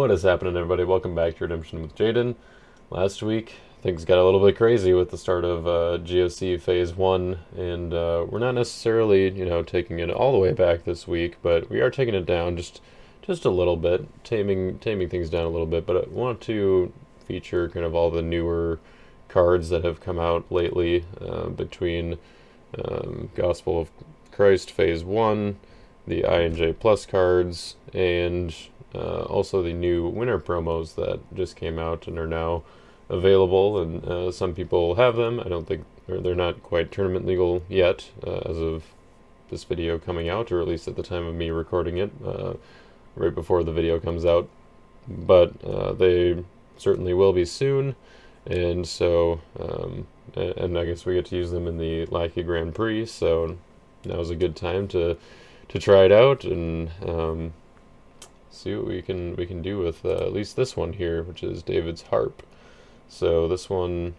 What is happening, everybody? Welcome back to Redemption with Jaden. Last week, things got a little bit crazy with the start of GoC Phase 1, and we're not necessarily, taking it all the way back this week, but we are taking it down just a little bit, taming things down a little bit, but I want to feature kind of all the newer cards that have come out lately between Gospel of Christ Phase 1, the I&J Plus cards, and also the new winter promos that just came out and are now available, and some people have them. I don't think they're not quite tournament legal yet as of this video coming out, or at least at the time of me recording it, right before the video comes out. But they certainly will be soon, and so and I guess we get to use them in the Lackey Grand Prix, so now's a good time to try it out and see what we can do with at least this one here, which is David's Harp. So this one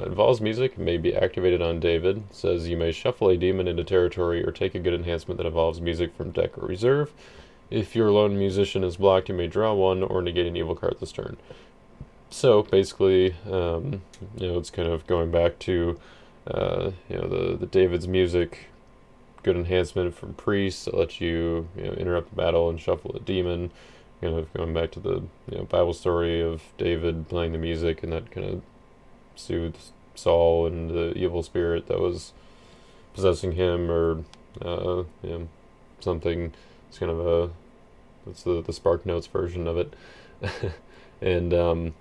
involves music, may be activated on David. It says you may shuffle a demon into territory or take a good enhancement that involves music from deck or reserve. If your lone musician is blocked, you may draw one or negate an evil card this turn. So basically, it's kind of going back to the David's music good enhancement from priests that lets you, interrupt the battle and shuffle a demon. Kind of going back to the Bible story of David playing the music, and that kind of soothes Saul and the evil spirit that was possessing him, or something. It's kind of that's the Spark Notes version of it. And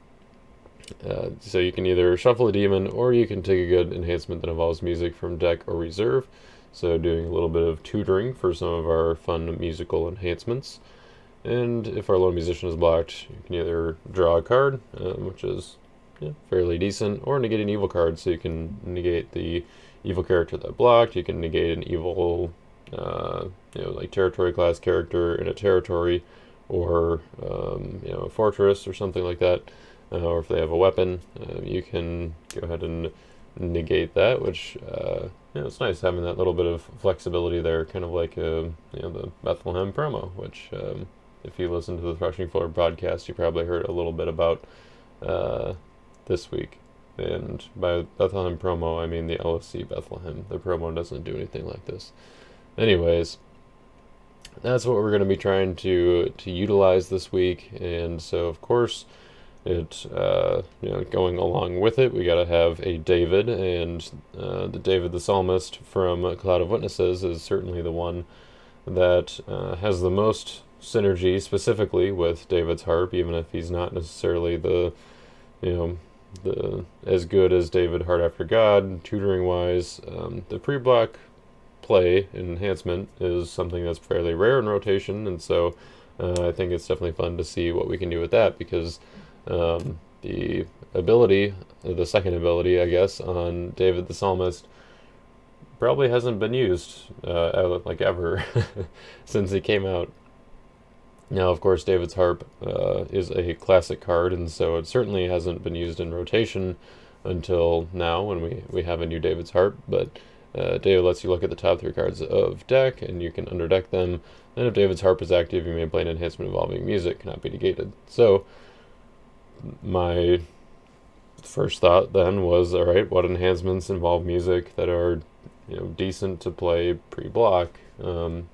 so you can either shuffle a demon, or you can take a good enhancement that involves music from deck or reserve. So doing a little bit of tutoring for some of our fun musical enhancements. And if our lone musician is blocked, you can either draw a card, which is fairly decent, or negate an evil card, so you can negate the evil character that blocked. You can negate an evil, like territory class character in a territory, or a fortress or something like that. Or if they have a weapon, you can go ahead and negate that, which it's nice having that little bit of flexibility there, kind of like the Bethlehem promo, which if you listen to the Threshing Floor podcast, you probably heard a little bit about this week. And by Bethlehem promo, I mean the LFC Bethlehem. The promo doesn't do anything like this. Anyways, that's what we're going to be trying to utilize this week, and so of course, going along with it, we got to have a David, and the David the Psalmist from Cloud of Witnesses is certainly the one that has the most synergy, specifically with David's Harp, even if he's not necessarily the as good as David Heart After God, tutoring wise. The pre-block play enhancement is something that's fairly rare in rotation, and so I think it's definitely fun to see what we can do with that, because the ability, the second ability, I guess, on David the Psalmist probably hasn't been used ever since he came out. Now, of course, David's Harp is a classic card, and so it certainly hasn't been used in rotation until now when we have a new David's Harp, but David lets you look at the top 3 cards of deck, and you can underdeck them. Then if David's Harp is active, you may play an enhancement involving music, cannot be negated. So my first thought then was, all right, what enhancements involve music that are decent to play pre-block?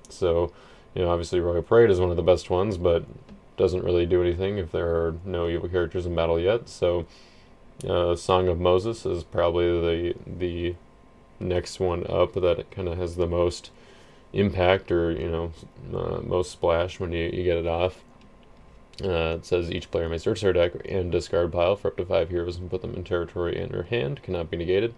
So obviously Royal Parade is one of the best ones, but doesn't really do anything if there are no evil characters in battle yet. So Song of Moses is probably the next one up that kind of has the most impact, or most splash when you get it off. It says each player may search their deck and discard pile for up to 5 heroes and put them in territory in their hand, cannot be negated.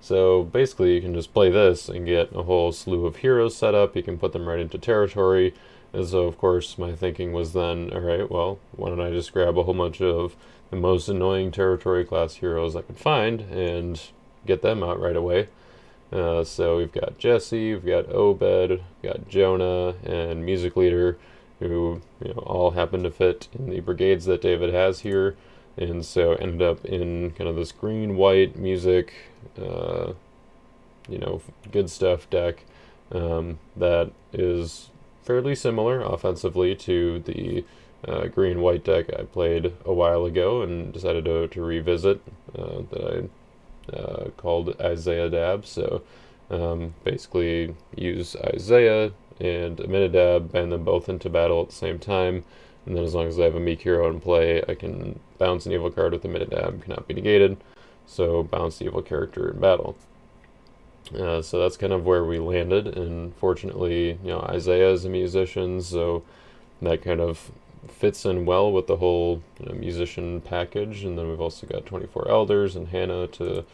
So basically you can just play this and get a whole slew of heroes set up. You can put them right into territory. And so of course my thinking was then, alright, well, why don't I just grab a whole bunch of the most annoying territory class heroes I could find and get them out right away. So we've got Jesse, we've got Obed, we've got Jonah, and Music Leader, who all happen to fit in the brigades that David has here, and so ended up in kind of this green-white music, good stuff deck that is fairly similar offensively to the green-white deck I played a while ago and decided to revisit that I called Isaiah Dab. So basically use Isaiah and Aminadab, band them both into battle at the same time, and then as long as I have a meek hero in play, I can bounce an evil card with Aminadab, cannot be negated, so bounce the evil character in battle. So that's kind of where we landed, and fortunately, Isaiah is a musician, so that kind of fits in well with the whole musician package. And then we've also got 24 Elders and Hannah to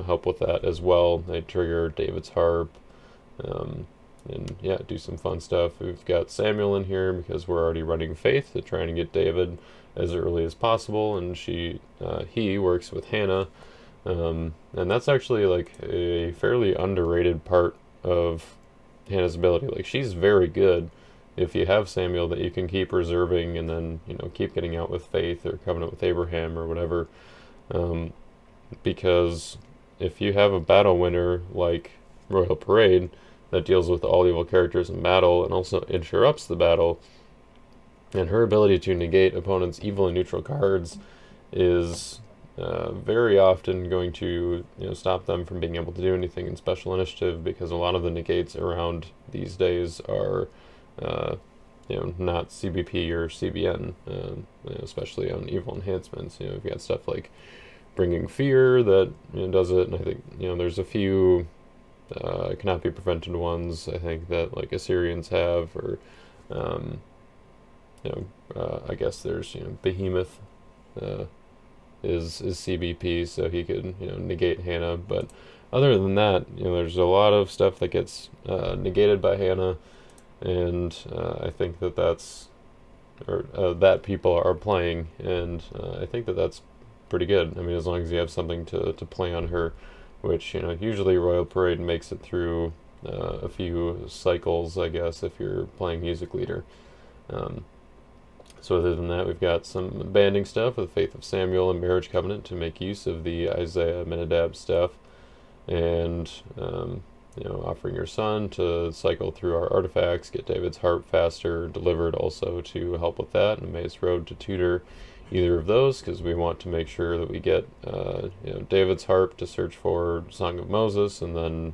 help with that as well. They trigger David's Harp, and do some fun stuff. We've got Samuel in here because we're already running Faith to try and get David as early as possible, and he works with Hannah. And that's actually like a fairly underrated part of Hannah's ability. Like, she's very good if you have Samuel that you can keep reserving and then keep getting out with Faith or Covenant with Abraham or whatever, because if you have a battle winner like Royal Parade that deals with all evil characters in battle and also interrupts the battle, and her ability to negate opponents' evil and neutral cards is very often going to stop them from being able to do anything in special initiative, because a lot of the negates around these days are not CBP or CBN, especially on evil enhancements. We've got stuff like Bringing Fear that does it, and I think there's a few cannot be prevented ones I think that like Assyrians have, or I guess there's Behemoth is CBP, so he could negate Hannah. But other than that, there's a lot of stuff that gets negated by Hannah, and I think that people are playing, and I think that's pretty good. I mean, as long as you have something to play on her, which usually Royal Parade makes it through a few cycles, I guess, if you're playing Music Leader. So other than that, we've got some banding stuff with Faith of Samuel and Marriage Covenant to make use of the Isaiah Aminadab stuff, and offering your son to cycle through our artifacts, get David's Harp faster, delivered also to help with that, and Maze Road to tutor either of those, because we want to make sure that we get David's Harp to search for Song of Moses, and then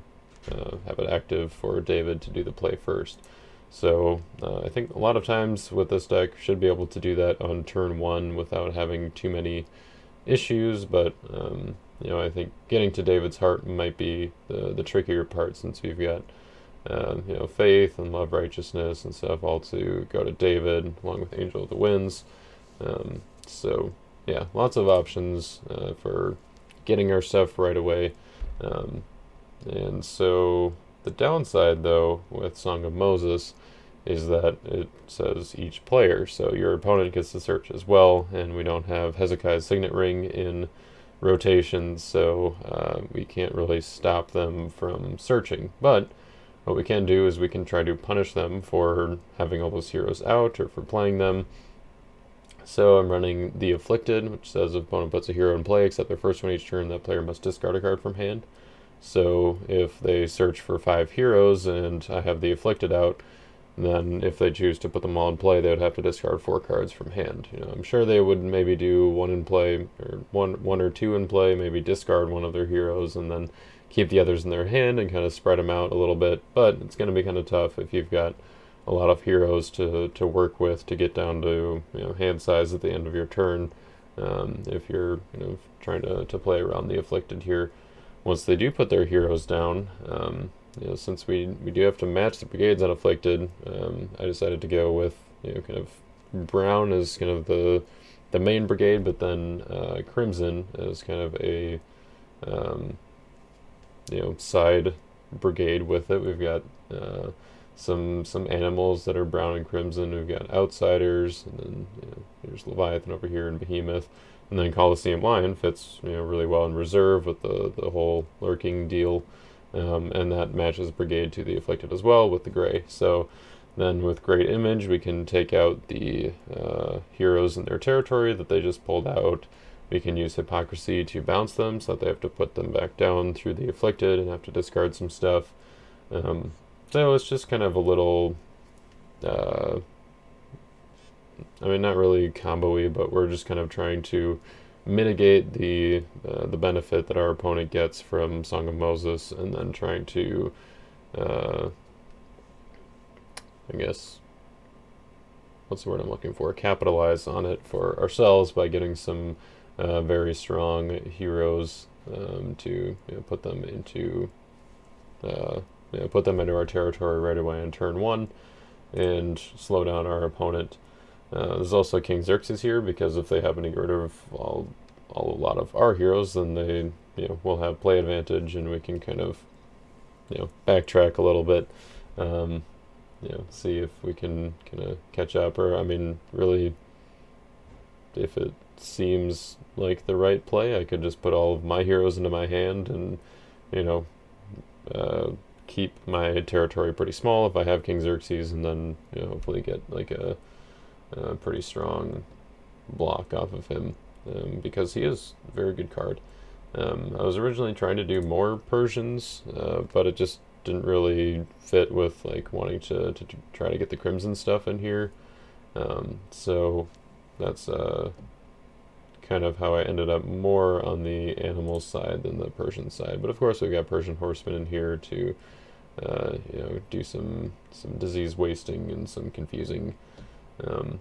have it active for David to do the play first. So I think a lot of times with this deck should be able to do that on turn one without having too many issues, but I think getting to David's Heart might be the trickier part, since we've got Faith and Love, Righteousness and stuff all to go to David along with Angel of the Winds. So yeah, lots of options for getting our stuff right away. And so the downside, though, with Song of Moses is that it says each player, so your opponent gets to search as well, and we don't have Hezekiah's Signet Ring in rotation, so we can't really stop them from searching. But what we can do is we can try to punish them for having all those heroes out or for playing them. So I'm running the Afflicted, which says if opponent puts a hero in play except their first one each turn, that player must discard a card from hand. So if they search for 5 heroes and I have the Afflicted out, then if they choose to put them all in play, they would have to discard 4 cards from hand. I'm sure they would maybe do 1 in play, or one or 2 in play, maybe discard one of their heroes and then keep the others in their hand and kind of spread them out a little bit. But it's going to be kind of tough if you've got a lot of heroes to work with to get down to hand size at the end of your turn. If you're trying to play around the Afflicted here. Once they do put their heroes down, since we do have to match the brigades on Afflicted, I decided to go with kind of brown as kind of the main brigade, but then crimson as kind of a side brigade with it. We've got some animals that are brown and crimson. We've got Outsiders, and then there's Leviathan over here and Behemoth. And then Colosseum Lion fits really well in reserve with the whole lurking deal, and that matches brigade to the Afflicted as well with the gray. So then with Great Image we can take out the heroes in their territory that they just pulled out. We can use Hypocrisy to bounce them so that they have to put them back down through the Afflicted and have to discard some stuff. So it's just kind of a little I mean, not really combo-y, but we're just kind of trying to mitigate the benefit that our opponent gets from Song of Moses, and then trying to, uh, I guess, what's the word I'm looking for? Capitalize on it for ourselves by getting some very strong heroes to put them into put them into our territory right away on turn one and slow down our opponent. There's also King Xerxes here because if they happen to get rid of a lot of our heroes, then they will have play advantage, and we can kind of backtrack a little bit. Um, See if we can kind of catch up, or I mean, really, if it seems like the right play, I could just put all of my heroes into my hand and you know uh, keep my territory pretty small if I have King Xerxes, and then hopefully get like a pretty strong block off of him because he is a very good card. I was originally trying to do more Persians, but it just didn't really fit with like wanting to try to get the Crimson stuff in here. So that's kind of how I ended up more on the animal side than the Persian side. But of course, we've got Persian horsemen in here to do some disease wasting and some confusing. Um,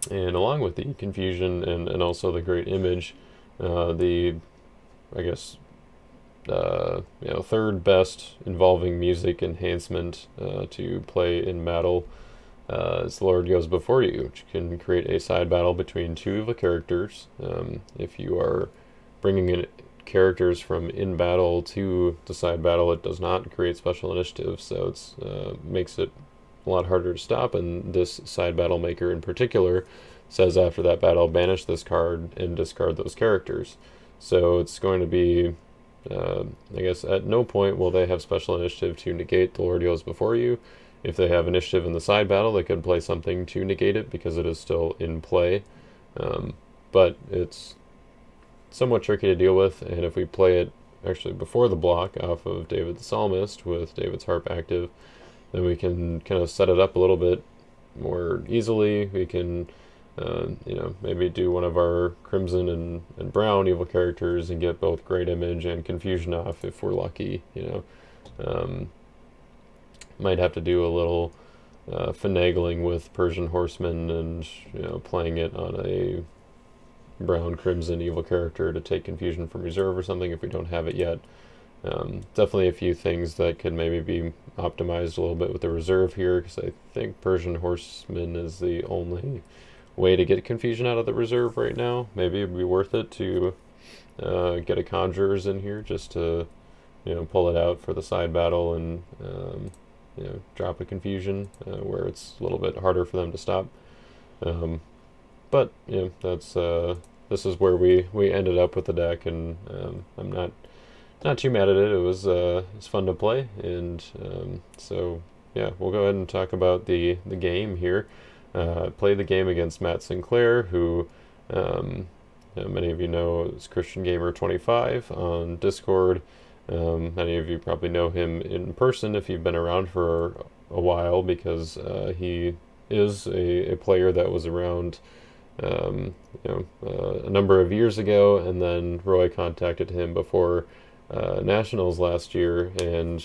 and along with the confusion and also the great image, the I guess third best involving music enhancement to play in battle is The Lord Goes Before You, which can create a side battle between two of the characters. If you are bringing in characters from in battle to the side battle, it does not create special initiative, so it's makes it a lot harder to stop. And this side battle maker in particular says after that battle, banish this card and discard those characters. So it's going to be, I guess, at no point will they have special initiative to negate The Lord Goes Before You. If they have initiative in the side battle, they could play something to negate it because it is still in play. But it's somewhat tricky to deal with, and if we play it actually before the block off of David the Psalmist with David's Harp active, then we can kind of set it up a little bit more easily. We can maybe do one of our crimson and brown evil characters and get both great image and confusion off if we're lucky. Might have to do a little finagling with Persian horsemen and playing it on a brown crimson evil character to take confusion from reserve or something if we don't have it yet. Definitely a few things that could maybe be optimized a little bit with the reserve here, because I think Persian horseman is the only way to get confusion out of the reserve right now. Maybe it'd be worth it to get a conjurers in here just to pull it out for the side battle and drop a confusion where it's a little bit harder for them to stop. But that's this is where we ended up with the deck, and I'm not too mad at it. It was it's fun to play, and so yeah, we'll go ahead and talk about the game here. Played the game against Matt Sinclair, who many of you know is Christian Gamer 25 on Discord. Many of you probably know him in person if you've been around for a while, because he is a player that was around a number of years ago, and then Roy contacted him before Nationals last year, and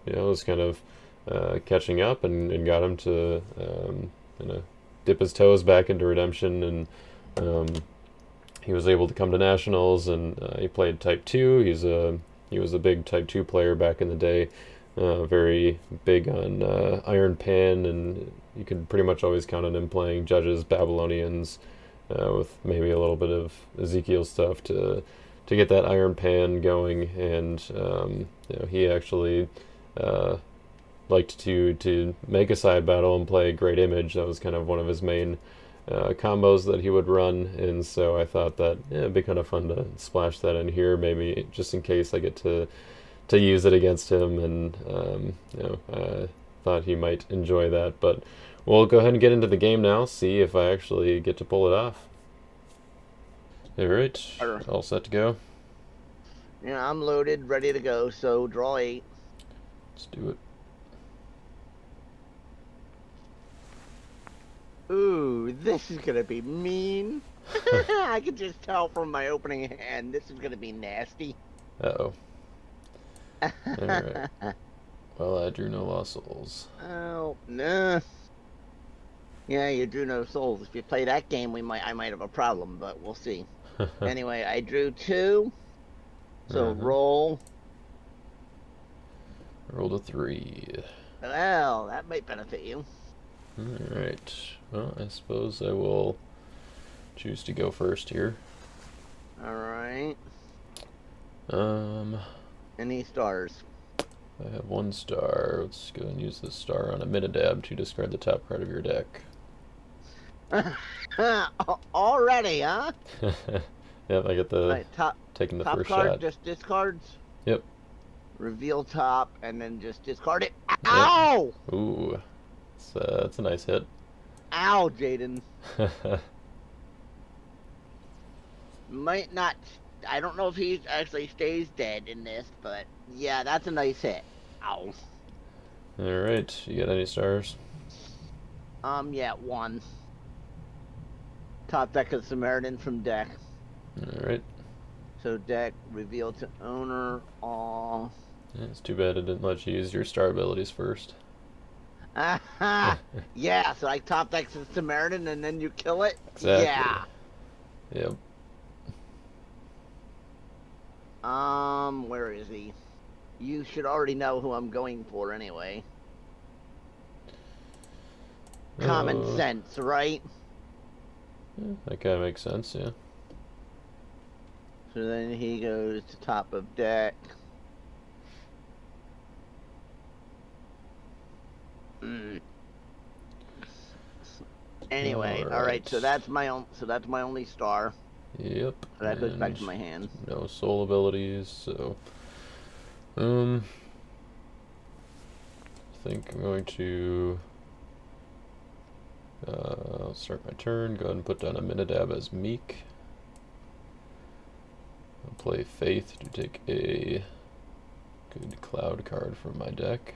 was kind of catching up and got him to dip his toes back into Redemption, and he was able to come to Nationals, and he played Type 2. He was a big Type 2 player back in the day, very big on Iron Pan, and you could pretty much always count on him playing Judges, Babylonians, with maybe a little bit of Ezekiel stuff to get that Iron Pan going. And he actually liked to make a side battle and play Great Image. That was kind of one of his main combos that he would run, and so I thought that it'd be kind of fun to splash that in here, maybe just in case I get to use it against him, and I thought he might enjoy that. But we'll go ahead and get into the game now, see if I actually get to pull it off. Alright, all set to go? Yeah, I'm loaded, ready to go, so draw 8. Let's do it. Ooh, this is gonna be mean. I can just tell from my opening hand. This is gonna be nasty. Uh-oh. Alright. Well, I drew no lost souls. Oh, nah. Yeah, you drew no souls. If you play that game, I might have a problem, but we'll see. Anyway, I drew 2. So roll. Rolled a 3. Well, that might benefit you. Alright. Well, I suppose I will choose to go first here. Alright. Um, Any stars? I have 1 star. Let's go and use this star on a Minidab to discard the top card of your deck. Already, huh? Yep, I get the Right, taking the top first card, shot. just discards. Yep. Reveal top, and then just discard it. Ow! Yep. Ooh, that's a nice hit. Ow, Jaden. Might not. I don't know if he actually stays dead in this, but yeah, that's a nice hit. Ow. Alright, you got any stars? Yeah, 1. Top deck of Samaritan from deck. Alright. So deck, reveal to owner, all. Yeah, it's too bad it didn't let you use your star abilities first. Aha! Yeah, so I top deck the Samaritan and then you kill it? Exactly. Yeah. Yep. Where is he? You should already know who I'm going for anyway. Common sense, right? Yeah, that kind of makes sense, yeah. So then he goes to top of deck. Anyway, all right. So that's my only star. Yep. So that goes back to my hand. No soul abilities, so I think I'm going to I'll start my turn. Go ahead and put down a Minidab as Meek. I'll play Faith to take a good cloud card from my deck,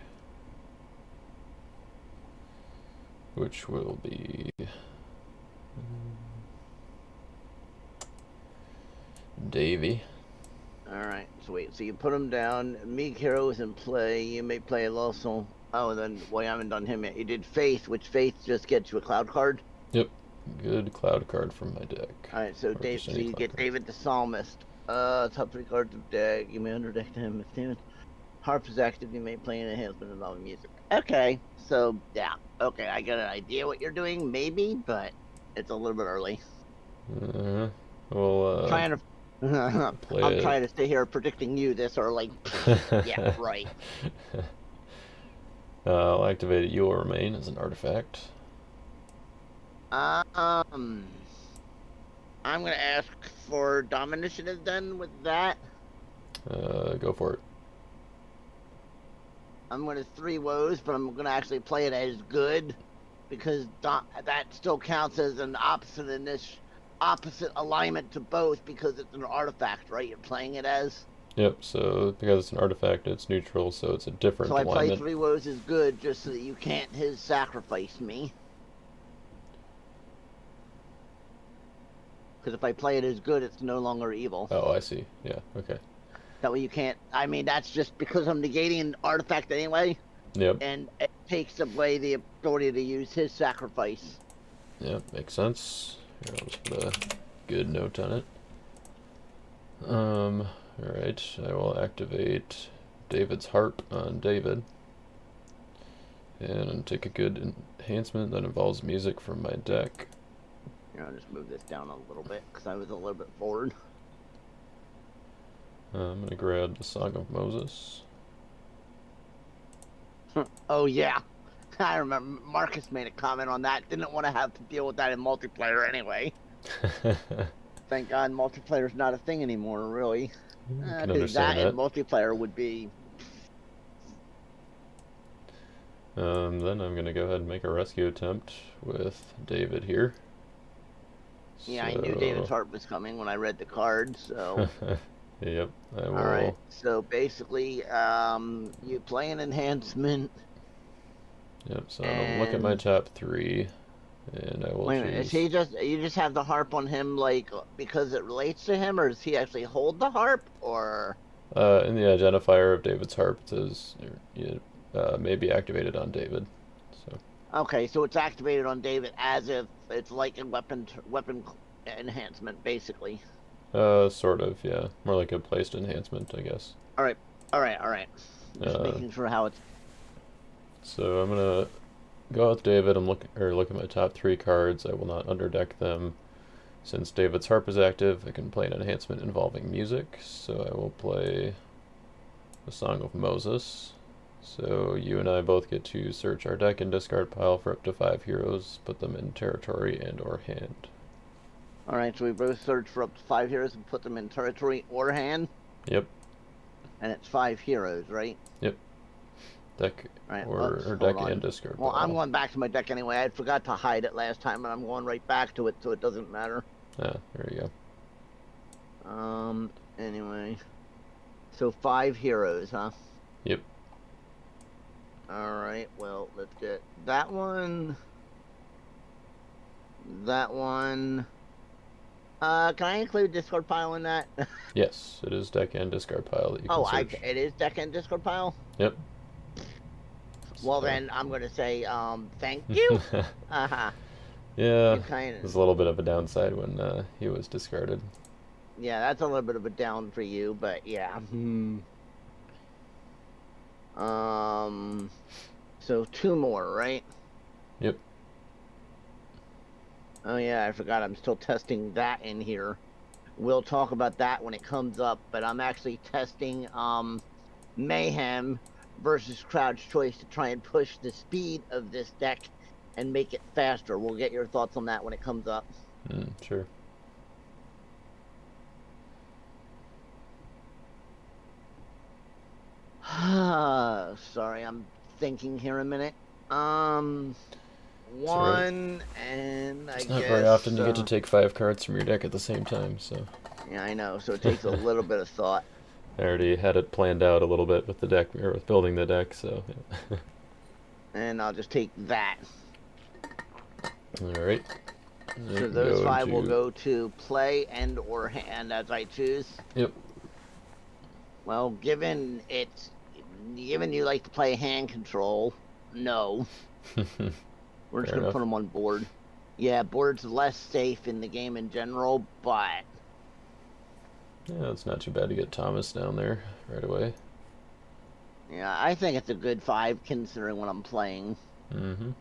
which will be Davy. Alright, so wait, so you put him down. Meek Hero is in play. You may play also. Oh, then, well, you haven't done him yet. You did Faith, which Faith just gets you a cloud card. Yep, good cloud card from my deck. Alright, so Dave, so you get David the Psalmist. Top 3 cards of deck. You may underdeck him if David. Harp is active. You may play an enhancement involving music. Okay, so yeah, okay, I got an idea what you're doing, maybe, but it's a little bit early. Well, trying to. I'm trying to stay here predicting you this early. Yeah, right. I'll activate You Will Remain as an artifact. I'm gonna ask for Domination then with that. Go for it. I'm gonna 3 woes, but I'm gonna actually play it as good because that still counts as an opposite alignment to both because it's an artifact, right? You're playing it as. Yep. So because it's an artifact, it's neutral, so it's a different alignment. So I play 3 woes as good just so that you can't sacrifice me. Because if I play it as good, it's no longer evil. Oh, I see. Yeah. Okay. That way you can't. I mean, that's just because I'm negating an artifact anyway. Yep. And it takes away the ability to use his sacrifice. Yep, makes sense. Here, I'll just put a good note on it. Alright, I will activate David's Harp on David. And take a good enhancement that involves music from my deck. Here, I'll just move this down a little bit because I was a little bit forward. I'm going to grab the Song of Moses. Oh, yeah. I remember Marcus made a comment on that. Didn't want to have to deal with that in multiplayer anyway. Thank God multiplayer's not a thing anymore, really. Because that in multiplayer would be... Then I'm going to go ahead and make a rescue attempt with David here. Yeah, I knew David's Harp was coming when I read the card, so... Yep, I will. Alright, so basically, you play an enhancement. Yep, so I'll look at my top 3, And I will Wait a minute, is choose. he just you just have the harp on him like because it relates to him, or does he actually hold the harp, or? In the identifier of David's harp, it says may be activated on David. So, Okay, so it's activated on David as if it's like a weapon enhancement, basically. sort of, yeah. More like a placed enhancement, I guess. All right, all right, all right. Just Uh, making sure how it's. so I'm gonna go with David. Look at my top three cards. I will not underdeck them. Since David's harp is active, I can play an enhancement involving music. So I will play the Song of Moses. So you and I both get to search our deck and discard pile for up to 5 heroes, put them in territory and or hand. All right, so we both search for up to 5 heroes and put them in territory or hand, Yep, and it's 5 heroes, right? yep. Deck All right, oops, or hold deck and on. discard Well, I'm pile. going back to my deck anyway. I forgot to hide it last time, and I'm going right back to it, so it doesn't matter. Ah, there you go. Anyway, so 5 heroes, huh? Yep. All right, well, let's get that one. That one. Can I include discard pile in that? Yes, it is deck and discard pile that you can Oh, search. it is deck and discard pile. Yep. Well, So. then I'm gonna say thank you. Uh-huh. Yeah, You kind of. there's a little bit of a downside when he was discarded. Yeah, that's a little bit of a down for you, but yeah. Um. So 2 more, right? Yep. Oh yeah, I forgot. I'm still testing that in here. We'll talk about that when it comes up, but I'm actually testing Mayhem versus Crouch Choice to try and push the speed of this deck and make it faster. We'll get your thoughts on that when it comes up. Sure. Sorry, I'm thinking here a minute. It's alright. One, and I It's not very guess, often you get to take 5 cards from your deck at the same time, so. yeah, I know. So it takes a little bit of thought. I already had it planned out a little bit with the deck, or with building the deck, so. Yeah. And I'll just take that. Alright. So those 5 will go to play and or hand as I choose. Yep. Well, given you like to play hand control, no. We're just gonna put them on board. Yeah, board's less safe in the game in general, but yeah, it's not too bad to get Thomas down there right away. yeah, I think it's a good 5 considering what I'm playing. Mm-hmm.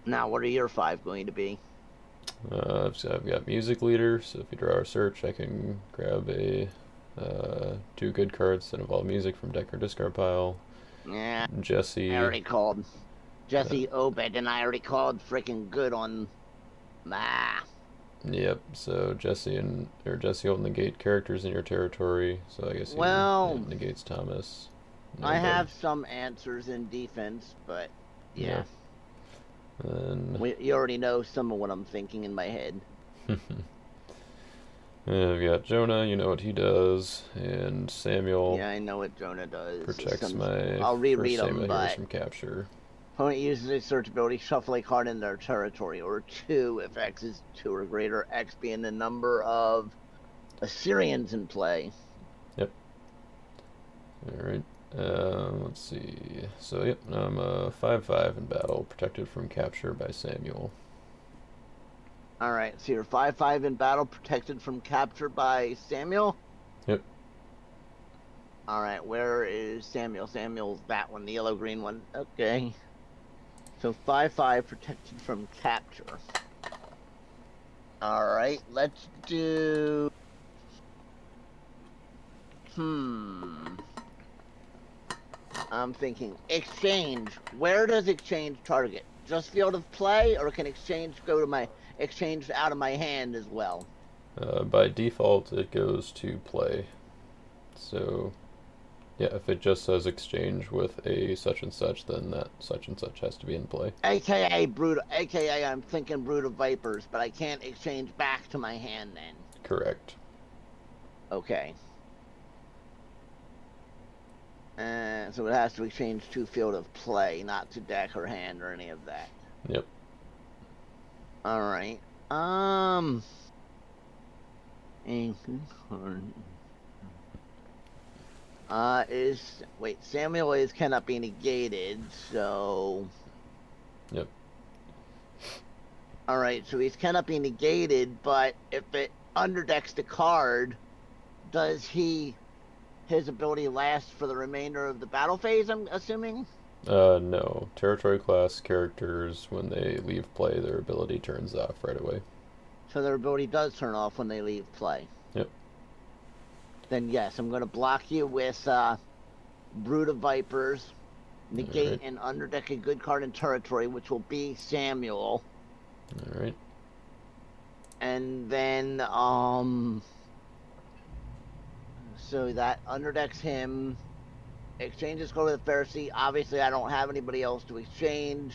Now, what are your 5 going to be? I've got music leader, so if you draw a search, I can grab a 2 good cards that involve music from deck or discard pile. Yeah, Jesse. I already called Jesse Obed, and I already called freaking good on. Yep. So Jesse will negate characters in your territory. So I guess Well, negates Thomas. I have some answers in defense, but yeah. And You already know some of what I'm thinking in my head. and we've got Jonah. You know what he does, and Samuel. Yeah, I know what Jonah does. Protects my I'll reread first them, Samuel heroes but from capture. opponent uses a search ability, shuffle a card in their territory, or 2 if X is 2 or greater, X being the number of Assyrians in play. Yep. Alright. Let's see. So, yep, I'm a 5/5 in battle, protected from capture by Samuel. Alright, so you're 5/5 in battle, protected from capture by Samuel? Yep. Alright, where is Samuel? Samuel's that one, the yellow-green one. Okay. So 5/5 protected from capture. Alright, let's do... I'm thinking exchange. Where does exchange target? Just field of play, or can exchange go to my exchange out of my hand as well? By default, it goes to play. So, yeah, if it just says exchange with a such and such, then that such and such has to be in play. AKA I'm thinking Brood of Vipers, but I can't exchange back to my hand then. Correct. Okay. So it has to exchange to field of play, not to deck or hand or any of that. Yep. All right. And good card. Wait, Samuel is cannot be negated, so. Yep. All right, so he's cannot be negated, but if it underdecks the card, does his ability last for the remainder of the battle phase? I'm assuming. No. Territory class characters, when they leave play, their ability turns off right away. So their ability does turn off when they leave play. Yep. Then yes, I'm going to block you with Brood of Vipers, negate Alright. and underdeck a good card in territory, which will be Samuel. Alright. And then so that underdecks him. Exchanges go with the Pharisee. Obviously, I don't have anybody else to exchange.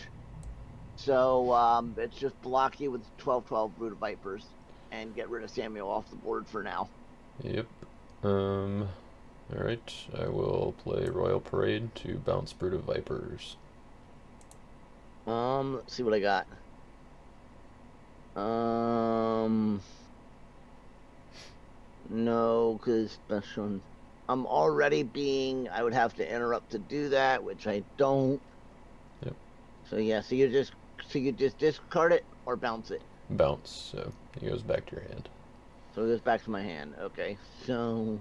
So it's just block you with 12/12 Brood of Vipers and get rid of Samuel off the board for now. Yep. Alright. I will play Royal Parade to bounce Brood of Vipers. Let's see what I got. No, because special. I'm already being. I would have to interrupt to do that, which I don't. Yep. So yeah, so you just discard it or bounce it. Bounce, so it goes back to your hand. So it goes back to my hand. Okay, so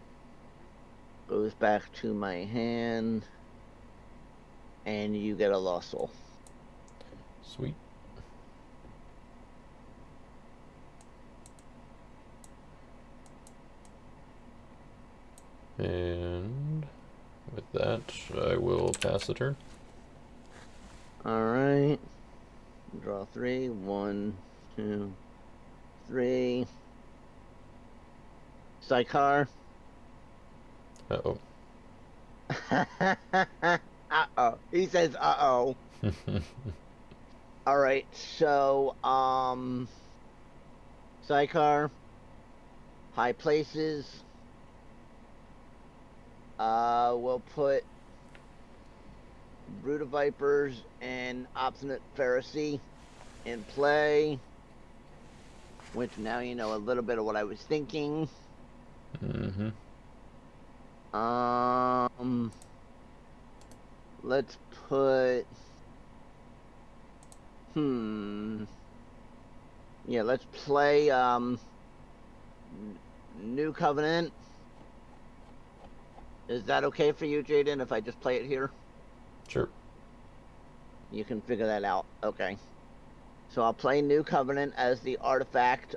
goes back to my hand, and you get a lost soul. Sweet. And with that, I will pass the turn. All right. Draw 3. 1, 2, 3. Psychar. Uh-oh. Uh-oh. He says uh-oh. All right. So, Psychar. High places. We'll put Brood of Vipers and Obstinate Pharisee in play. Which now you know a little bit of what I was thinking. Mm-hmm. Let's put. Yeah, let's play New Covenant. Is that okay for you, Jaden, if I just play it here? Sure. You can figure that out. Okay. So I'll play New Covenant as the artifact.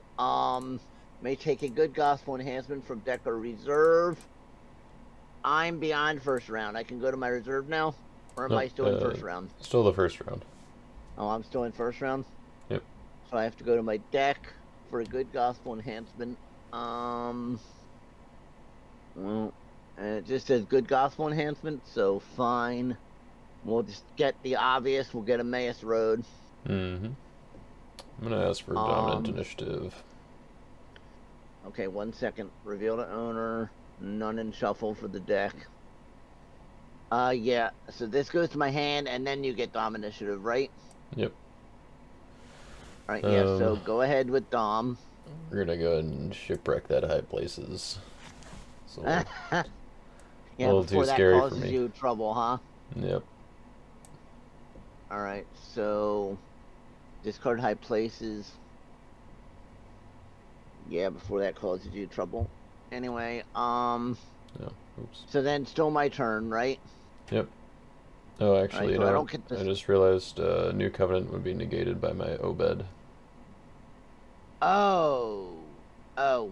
May take a good gospel enhancement from deck or reserve. I'm beyond first round. I can go to my reserve now? Or am I still in first round? Still the first round. Oh, I'm still in first round? Yep. So I have to go to my deck for a good gospel enhancement. Well, it just says good gospel enhancement, so fine. We'll just get the obvious. We'll get Emmaus Road. Mm-hmm. I'm gonna ask for dominant initiative. Okay, 1 second. Reveal to owner. None in shuffle for the deck. Yeah. So this goes to my hand, and then you get Dom initiative, right? Yep. All right. Yeah. So go ahead with Dom. We're gonna go ahead and shipwreck that high places. So Yeah. a little Before too that scary for causes me. you trouble, huh? Yep. All right. So discard high places. Yeah. Before that causes you trouble. Anyway. No. Oops. So then still my turn, right? Yep. Oh, actually, right, so I don't get this. I just realized New Covenant would be negated by my Obed. Oh. Oh.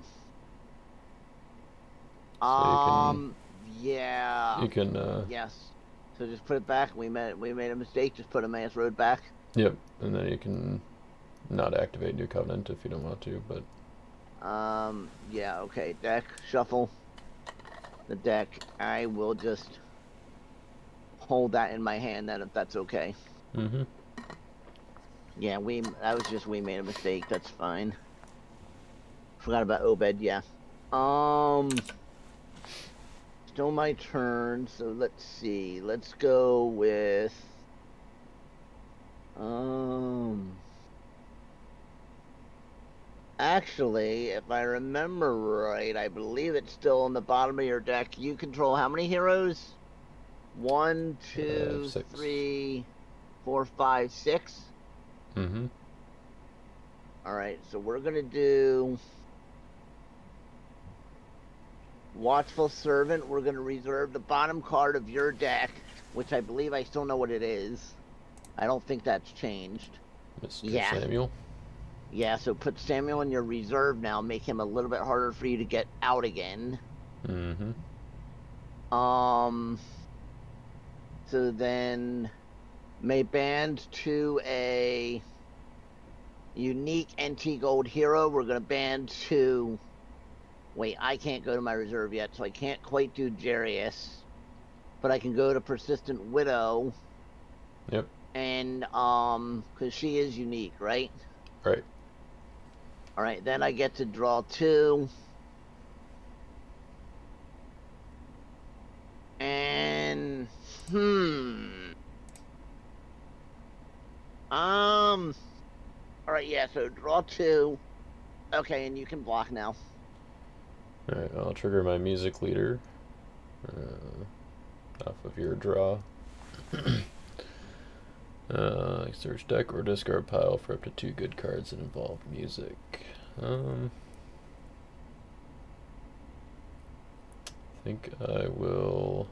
So yeah. you can. Yes. So just put it back. We made a mistake. Just put Emmaus Road back. Yep. And then you can not activate New Covenant if you don't want to, but. Yeah. Okay. Deck shuffle. The deck. I will just hold that in my hand then, if that's okay. Mm-hmm. Yeah. That was just we made a mistake. That's fine. Forgot about Obed. Yeah. Still my turn, so let's see. Let's go with Um. Actually, if I remember right, I believe it's still on the bottom of your deck. You control how many heroes? One, two, 6. 3, 4, 5, 6. Mm-hmm. All right, so we're gonna do Watchful Servant. We're gonna reserve the bottom card of your deck, which I believe I still know what it is. I don't think that's changed. Mr. Yeah. Samuel. Yeah, so put Samuel in your reserve now, make him a little bit harder for you to get out again. Mm-hmm. So then may band to a unique NT Gold hero. We're gonna band to. Wait, I can't go to my reserve yet, so I can't quite do Jarius, but I can go to Persistent Widow. Yep. And because she is unique, right? Right. All right, then I get to draw 2. And all right, yeah, so draw 2. Okay, and you can block now. Alright, I'll trigger my music leader off of your draw. Search deck or discard pile for up to 2 good cards that involve music. I think I will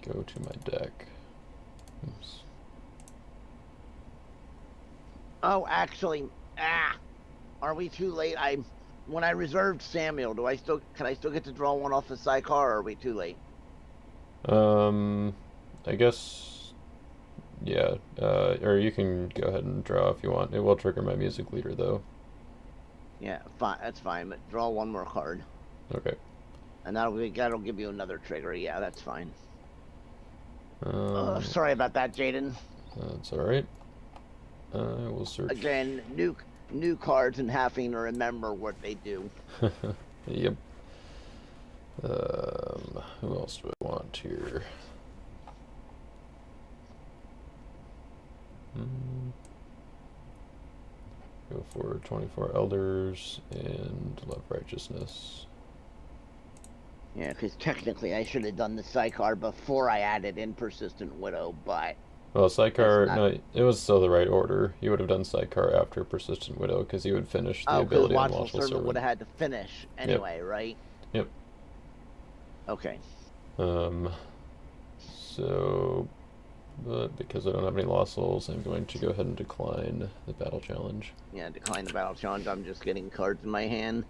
go to my deck. Oops. Oh, actually, are we too late? When I reserved Samuel, can I still get to draw one off the sidecar, or are we too late? I guess, yeah. Or you can go ahead and draw if you want. It will trigger my music leader though. Yeah, fine. That's fine. But draw one more card, Okay. and that'll give you another trigger. Yeah, that's fine. Um, Sorry about that, Jaden. that's all right. I will search. Again, new cards and having to remember what they do. Yep. Who else do I want here? Go for 24 Elders and Love Righteousness. Yeah, because technically I should have done the sidecar before I added in Persistent Widow, but Well, Sidecar, not... no, it was still the right order. You would have done Sidecar after Persistent Widow because you would finish the because ability on Watchful Watchful Servant would Servant. have had to finish Yep. anyway, right? Yep. Okay. So, but because I don't have any Lost Souls, I'm going to go ahead and decline the battle challenge. Yeah, decline the battle challenge. I'm just getting cards in my hand.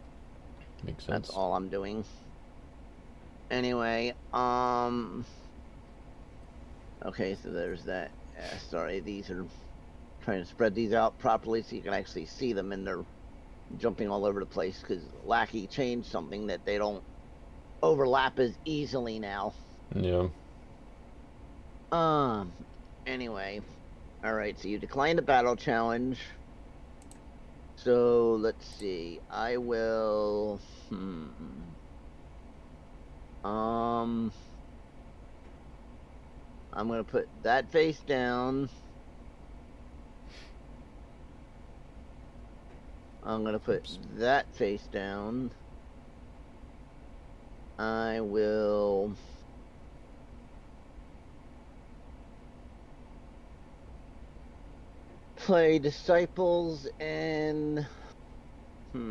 Makes sense. That's all I'm doing. Anyway, okay, so there's that. Sorry, these are trying to spread these out properly so you can actually see them, and they're jumping all over the place because Lackey changed something that they don't overlap as easily now. Yeah. Anyway, all right. So you declined the battle challenge. So let's see. I will. I'm gonna put that face down. I'm gonna put that face down. I will play Disciples and let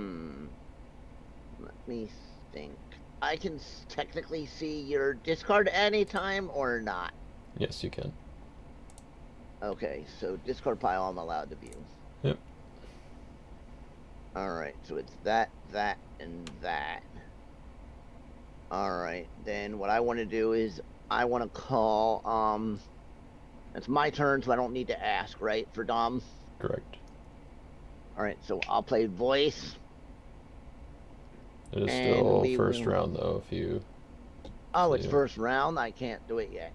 me think. I can technically see your discard anytime or not. Yes, you can. Okay, so discard pile I'm allowed to view. Yep. Alright, so it's that, and that. Alright, then what I want to do is I want to call, it's my turn, so I don't need to ask, right, for Dom? Correct. Alright, so I'll play voice. It is still first round, though, if you... Oh, it's first round? I can't do it yet.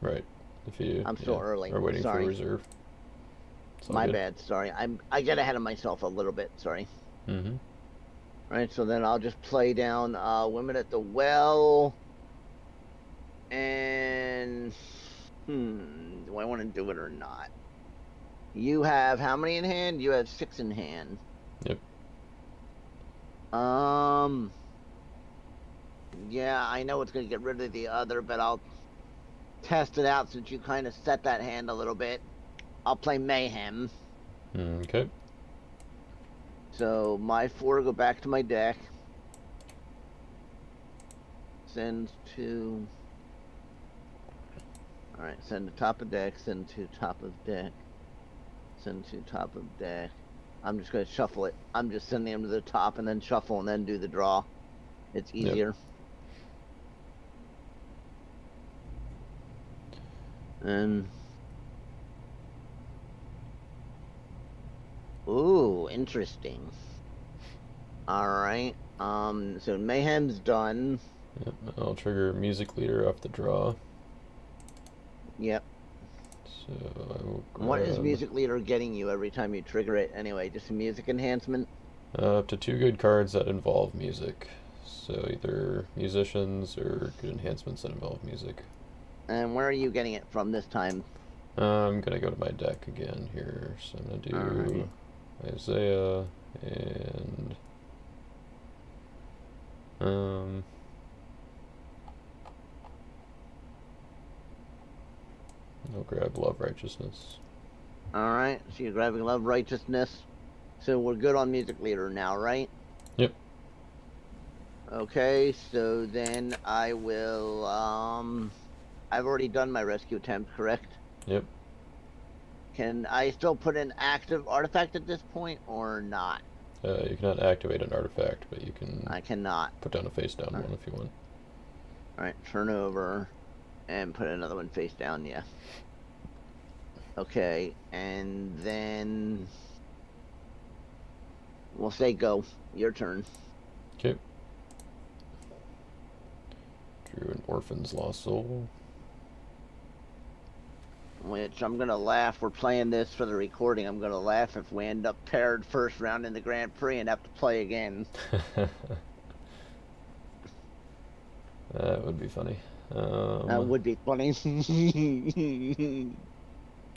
Right. If you... I'm still early. are waiting Sorry. for reserve. My bad, sorry. I get ahead of myself a little bit, sorry. Mm-hmm. Alright, so then I'll just play down Women at the Well. And... Do I want to do it or not? You have how many in hand? You have 6 in hand. Yep. Yeah, I know it's going to get rid of the other, but I'll test it out since you kind of set that hand a little bit. I'll play Mayhem. Okay. So my 4 go back to my deck. Send to... Alright, send to top of deck, send to top of deck. Send to top of deck. I'm just going to shuffle it. I'm just sending them to the top and then shuffle and then do the draw. It's easier. Yep. And... Ooh, interesting. Alright. So Mayhem's done. Yep. I'll trigger Music Leader off the draw. Yep. So I will grab... What is Music Leader getting you every time you trigger it anyway? Just a music enhancement? Up to 2 good cards that involve music. So either musicians or good enhancements that involve music. And where are you getting it from this time? I'm gonna go to my deck again here. So I'm gonna do Isaiah and I'll grab Love Righteousness. Alright, so you're grabbing Love Righteousness. So we're good on Music Leader now, right? Yep. Okay, so then I will, I've already done my rescue attempt, correct? Yep. Can I still put an active artifact at this point, or not? You cannot activate an artifact, but you can... I cannot. Put down a face down one if you want. Alright, turn over and put another one face down, yeah. Okay, and then we'll say go. Your turn. Okay. Drew an Orphan's Lost Soul. Which I'm gonna laugh. We're playing this for the recording. I'm gonna laugh if we end up paired first round in the Grand Prix and have to play again. That would be funny. That would be funny.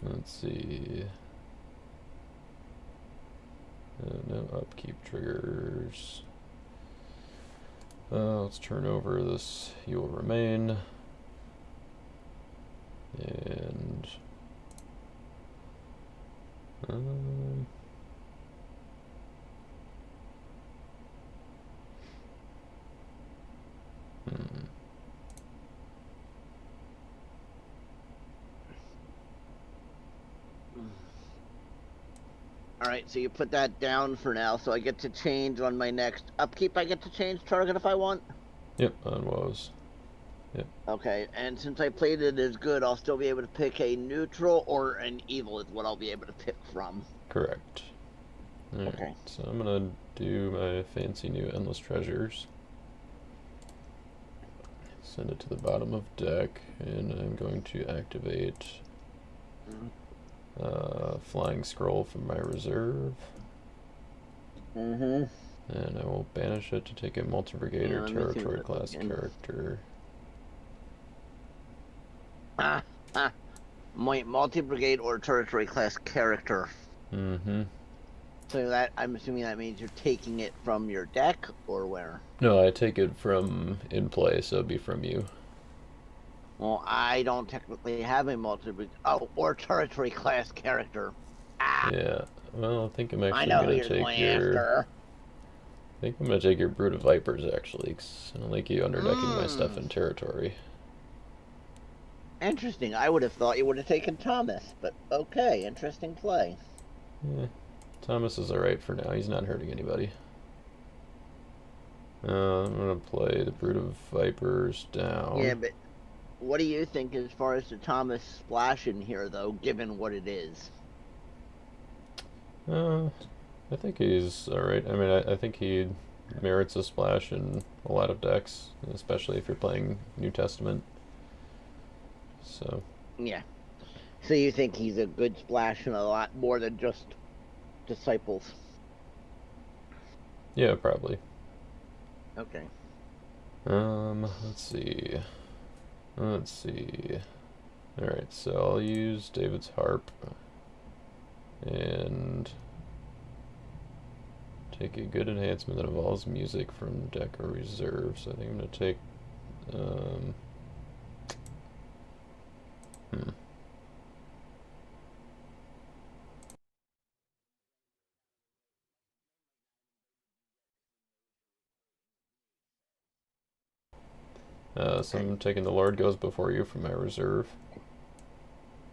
Let's see. No upkeep triggers. Let's turn over this. You will remain. And Alright, so you put that down for now, so I get to change on my next upkeep. I get to change target if I want? Yep, on woes. Yep. Okay, and since I played it as good, I'll still be able to pick a neutral or an evil is what I'll be able to pick from. Correct. All right, okay. So I'm gonna do my fancy new Endless Treasures. Send it to the bottom of deck, and I'm going to activate Flying Scroll from my reserve. And I will banish it to take a Multi-Brigader Territory class character. Multi-Brigade or Territory class character. So that, I'm assuming that means you're taking it from your deck, or where? No, I take it from in play, so it'd be from you. Well, I don't technically have a multi-brigade, or territory class character. Yeah, well, I think I'm actually gonna take your... I think I'm gonna take your Brood of Vipers, actually, because I don't like you underdecking my stuff in territory. Interesting. I would have thought you would have taken Thomas, but okay, interesting play. Yeah, Thomas is alright for now. He's not hurting anybody. I'm gonna play the Brood of Vipers down. Yeah, but what do you think as far as the Thomas splash in here, though, given what it is? I think he's alright. I mean, I think he merits a splash in a lot of decks, especially if you're playing New Testament. So. Yeah. So you think he's a good splash and a lot more than just Disciples? Yeah, probably. Okay. Let's see. Let's see. Alright, so I'll use David's Harp and take a good enhancement that involves music from deck or reserve. So I think I'm going to take um, so Okay. I'm taking the Lord Goes Before You from my reserve.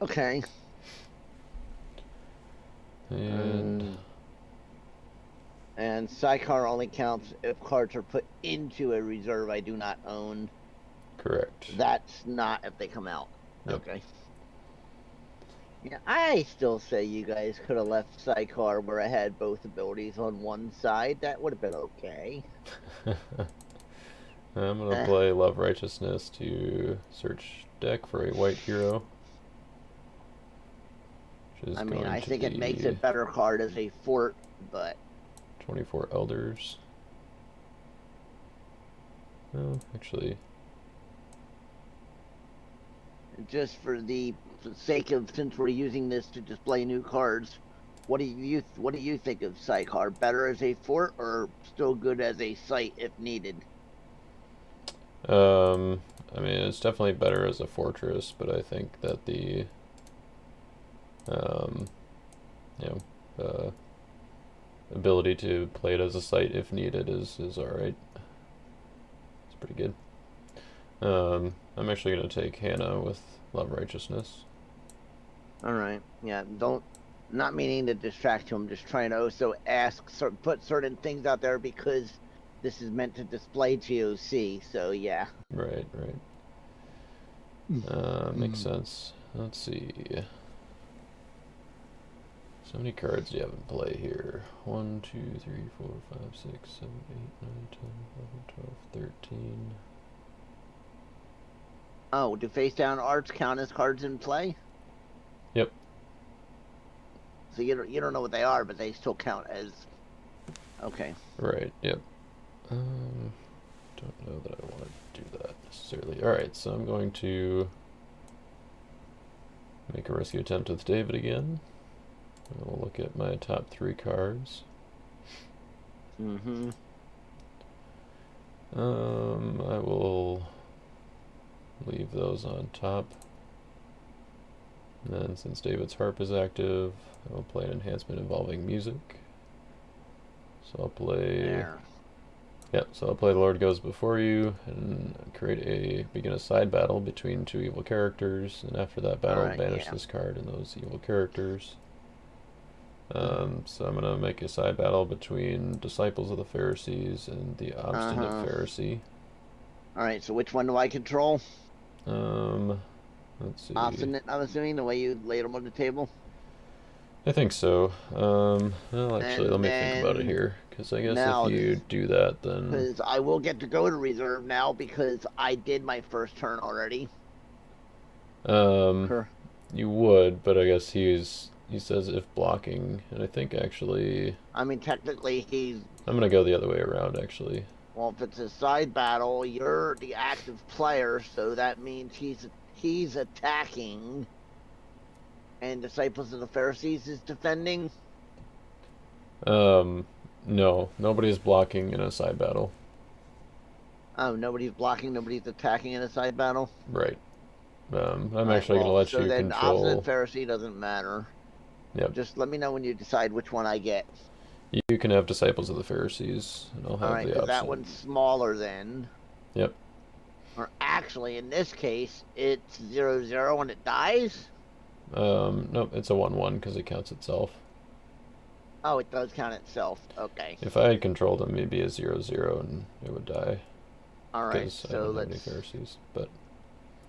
Okay. And And sidecar only counts if cards are put into a reserve I do not own. correct. That's not if they come out. Yep. Okay. Yeah, I still say you guys could have left sidecar where I had both abilities on one side. That would have been okay. I'm going to play Love Righteousness to search deck for a white hero. Which is I mean, going I to think it makes be it better card as a fort, but 24 Elders. Oh, actually, just for the sake of, since we're using this to display new cards, what do you think of sidecar? Better as a fort or still good as a site if needed? I mean, it's definitely better as a fortress, but I think that the, um, you know, ability to play it as a site if needed is alright. It's pretty good. I'm actually going to take Hannah with Love Righteousness. All right. Yeah. Don't. Not meaning to distract you. I'm just trying to also put certain things out there because this is meant to display GOC. So yeah. Right, right. Makes sense. Let's see. So many cards do you have in play here? 1, 2, 3, 4, 5, 6, 7, 8, 9, 10, 11, 12, 13. Oh, do face down arts count as cards in play? Yep. So you don't know what they are, but they still count as. Okay. Right, yep. Don't know that I want to do that necessarily. Alright, so I'm going to make a rescue attempt with David again. We'll look at my top 3 cards. Mm-hmm. I will leave those on top. And then since David's Harp is active, I will play an enhancement involving music. So I'll play... There. Yep, so I'll play The Lord Goes Before You and begin a side battle between 2 evil characters, and after that All battle, right. banish Yeah. this card and those evil characters. So I'm going to make a side battle between Disciples of the Pharisees and the Obstinate Uh-huh. Pharisee. All right. So which one do I control? Um, let's see. Obstinate. I'm assuming the way you laid them on the table. I think so. Well, actually, let And me think about it then here, because I guess if now, you do that, then because I will get to go to reserve now because I did my first turn already. um, Her. you would, but I guess he says if blocking, and I think actually I mean, technically, I'm gonna go the other way around. Actually, well, if it's a side battle, you're the active player, so that means he's attacking, and Disciples of the Pharisees is defending. um, no, nobody's blocking in a side battle. Oh, nobody's blocking, nobody's attacking in a side battle. Right. I'm All right, actually gonna well, let so you then opposite control. Pharisee doesn't matter. Yep. Just let me know when you decide which one I get. You can have Disciples of the Pharisees, and I'll All have right, the because that Obstinate. one's smaller then. Yep. Or actually, in this case, it's 0-0 when it dies. Nope, it's a 1/1 because it counts itself. Oh, it does count itself. Okay. If I had controlled him, he'd be a 0/0 and it would die All right, because I so don't have any let's. Pharisees. But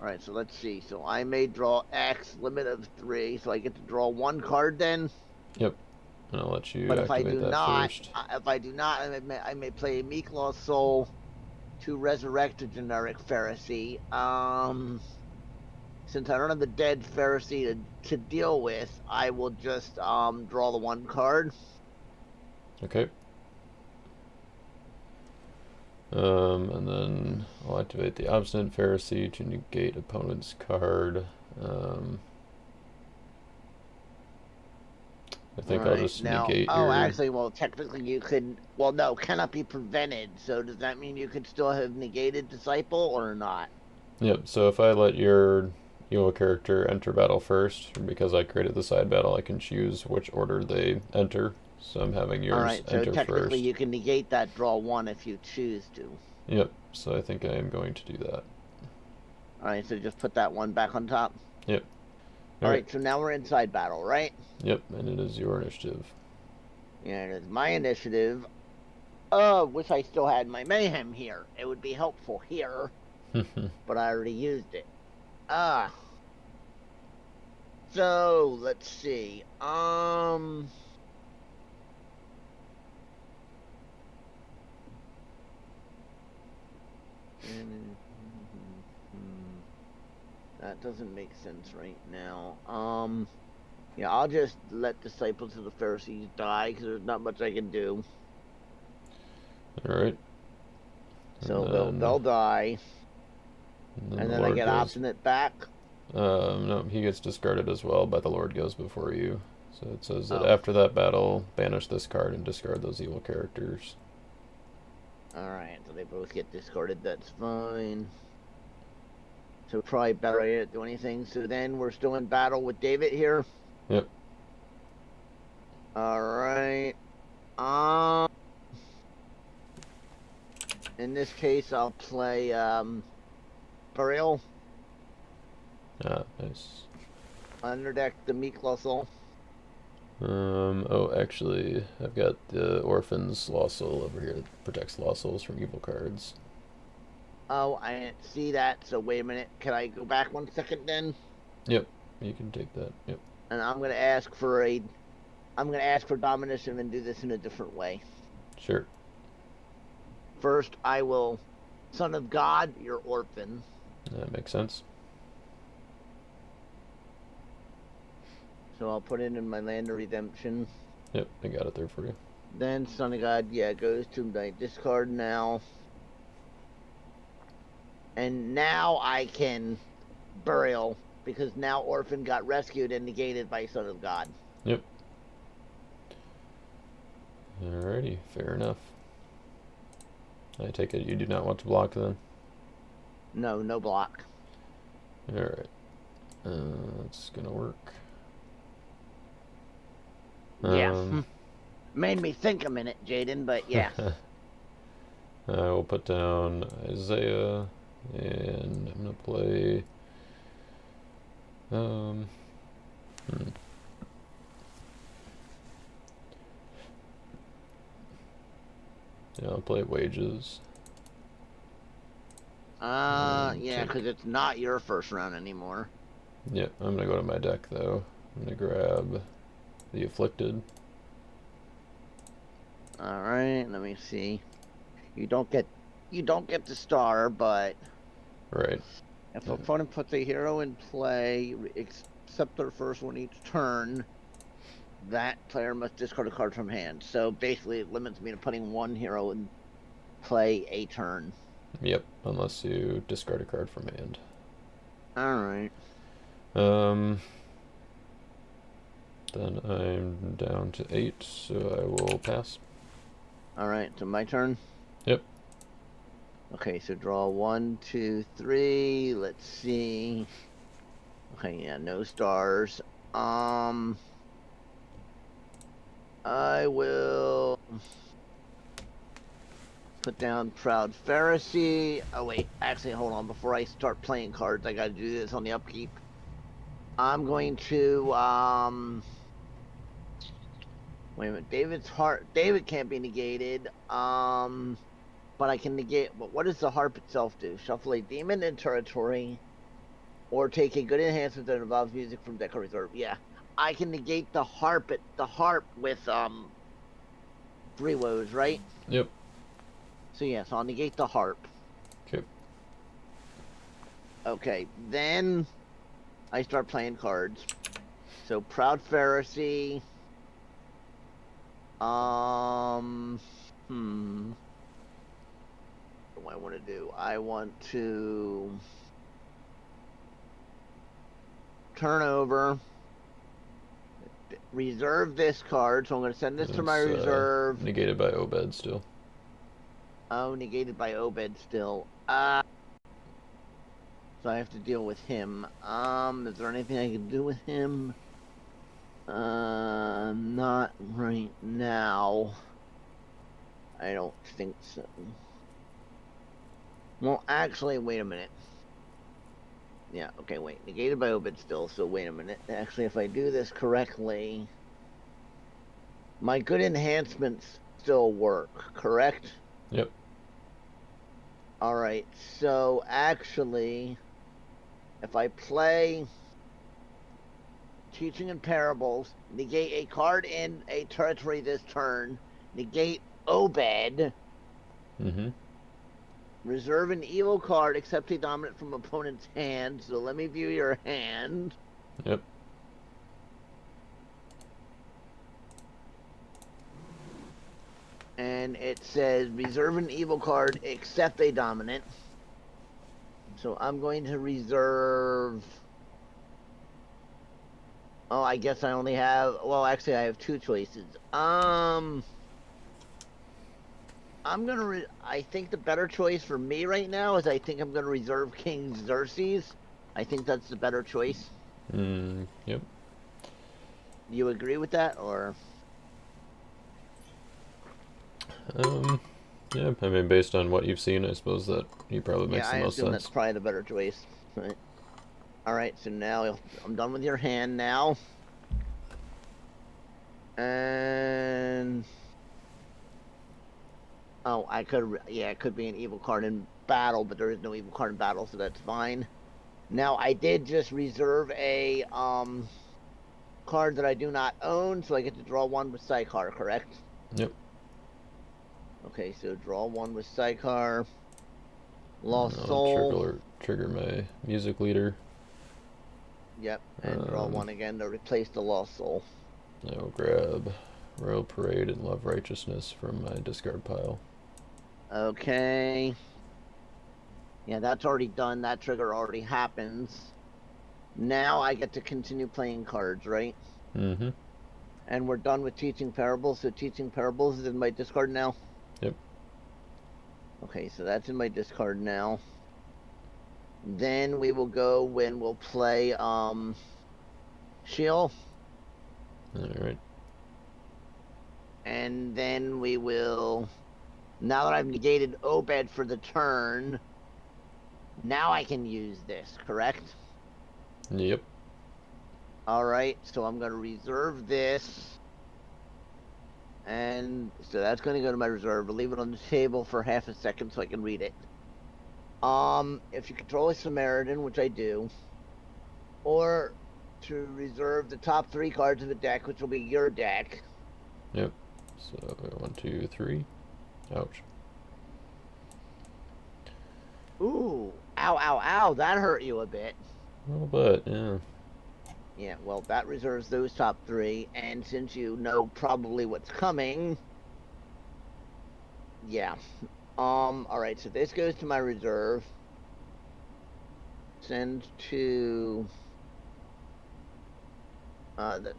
All right, so let's see. So I may draw X, limit of 3, so I get to draw one card then. yep, and I'll let you But if I activate do that not, first. I may play a Meek Lost Soul to resurrect a generic Pharisee. Since I don't have the dead Pharisee to deal with, I will just draw the one card. Okay. And then I'll activate the Obstinate Pharisee to negate opponent's card. I All think I'll right. just Now, negate oh, your. actually, well, technically you could. Well, no, cannot be prevented. So does that mean you could still have negated disciple or not? Yep. So if I let your Yule character enter battle first, because I created the side battle, I can choose which order they enter. So I'm having All yours right. So enter technically first. you can negate that draw one if you choose to. Yep. So I think I am going to do that. All right. So just put that one back on top. Yep. All All right. right. So now we're inside battle, right? Yep. And it is your initiative. Yeah, it is my initiative. Wish I still had my mayhem here. It would be helpful here, but I already used it. Ah. So let's see. That doesn't make sense right now. Yeah, I'll just let disciples of the Pharisees die because there's not much I can do. All right. So And they'll die, then and the then I Lord get goes. obstinate back. No, he gets discarded as well, but the Lord goes before you. So it says that Oh, after that battle, banish this card and discard those evil characters. all right. So they both get discarded. That's fine. So probably better I didn't do anything. So then we're still in battle with David here. Yep. All right. Um, in this case, I'll play Burial, Ah, nice. Underdeck the Meek Colossal. Oh, actually, I've got the Orphan's Lost Soul over here that protects Lost Souls from evil cards. Oh, I didn't see that. So wait a minute. Can I go back 1 second then? Yep, you can take that. Yep, And I'm gonna ask for a. I'm gonna ask for domination and do this in a different way. sure. First, I will, Son of God, you're orphan. That makes sense. So I'll put it in my land of redemption. Yep, I got it there for you. Then Son of God, yeah, goes to my discard now. And now I can burial because now Orphan got rescued and negated by Son of God. Yep. Alrighty, fair enough. I take it you do not want to block then? No, no block. Alright. That's gonna work. Yeah. Made me think a minute, Jaden, but yeah. I will put down Isaiah, and I'm gonna play. Um, yeah, I'll play Wages. Yeah, Take. because it's not your first round anymore. Yep, I'm gonna go to my deck though. I'm gonna grab the Afflicted. All right, let me see. You don't get the star, but Right. if an opponent puts a hero in play, except their first one each turn, that player must discard a card from hand. So basically, it limits me to putting one hero in play a turn. Yep, unless you discard a card from hand. All right. Um, then I'm down to 8, so I will pass. All right, so my turn. Yep. Okay, so draw 1, 2, 3. Let's see. Okay, yeah, no stars. I will put down Proud Pharisee. Oh wait, actually, hold on. Before I start playing cards, I gotta do this on the upkeep. I'm going to wait a minute. David's heart. David can't be negated. But I can negate. But what does the harp itself do? Shuffle a demon in territory, or take a good enhancement that involves music from deck or reserve. Yeah, I can negate the harp. The harp with 3 woes, right? Yep. So yes, I'll negate the harp. Okay. Okay, then I start playing cards. So Proud Pharisee. What do I want to do? I want to. turn over, reserve this card. So I'm going to send this to my reserve. Negated by Obed still. Oh, negated by Obed still. So I have to deal with him. Is there anything I can do with him? Not right now. I don't think so. Well, actually, wait a minute. Yeah, okay, wait. Negated by Obed still, so wait a minute. Actually, if I do this correctly, my good enhancements still work, correct? Yep. Alright, so actually, if I play Teaching and Parables, negate a card in a territory this turn, negate Obed, reserve an evil card except a dominant from opponent's hand. So let me view your hand. Yep. And it says reserve an evil card except a dominant. So I'm going to reserve. Oh, I guess I only have. Well, actually, I have two choices. I think the better choice for me right now is I think I'm gonna reserve King Xerxes. I think that's the better choice. Yep. You agree with that, or? Yeah, I mean, based on what you've seen, I suppose that he probably makes the most sense. Yeah, I assume that's probably the better choice. Right. All right, so now I'm done with your hand now. And oh, it could be an evil card in battle, but there is no evil card in battle, so that's fine. Now I did just reserve a card that I do not own, so I get to draw one with Sidecar, correct? Yep. Okay, so draw one with Sidecar. Lost Soul. Trigger my music leader. Yep, and draw one again to replace the Lost Soul. I'll grab Royal Parade and Love Righteousness from my discard pile. Okay. Yeah, that's already done. That trigger already happens. Now I get to continue playing cards, right? And we're done with Teaching Parables, so Teaching Parables is in my discard now? Yep. Okay, so that's in my discard now. Then we will go when we'll play Sheol. Alright. And then we will, now that I've negated Obed for the turn, now I can use this, correct? Yep. Alright, so I'm going to reserve this. And so that's going to go to my reserve. I'll leave it on the table for half a second so I can read it. If you control a Samaritan, which I do, or to reserve the top 3 cards of the deck, which will be your deck. Yep. So 1, 2, 3. Ouch. Ooh, ow, ow, ow! That hurt you a bit. A little bit, yeah. Yeah, well, that reserves those top 3, and since you know probably what's coming, yeah. Alright, so this goes to my reserve. Send to...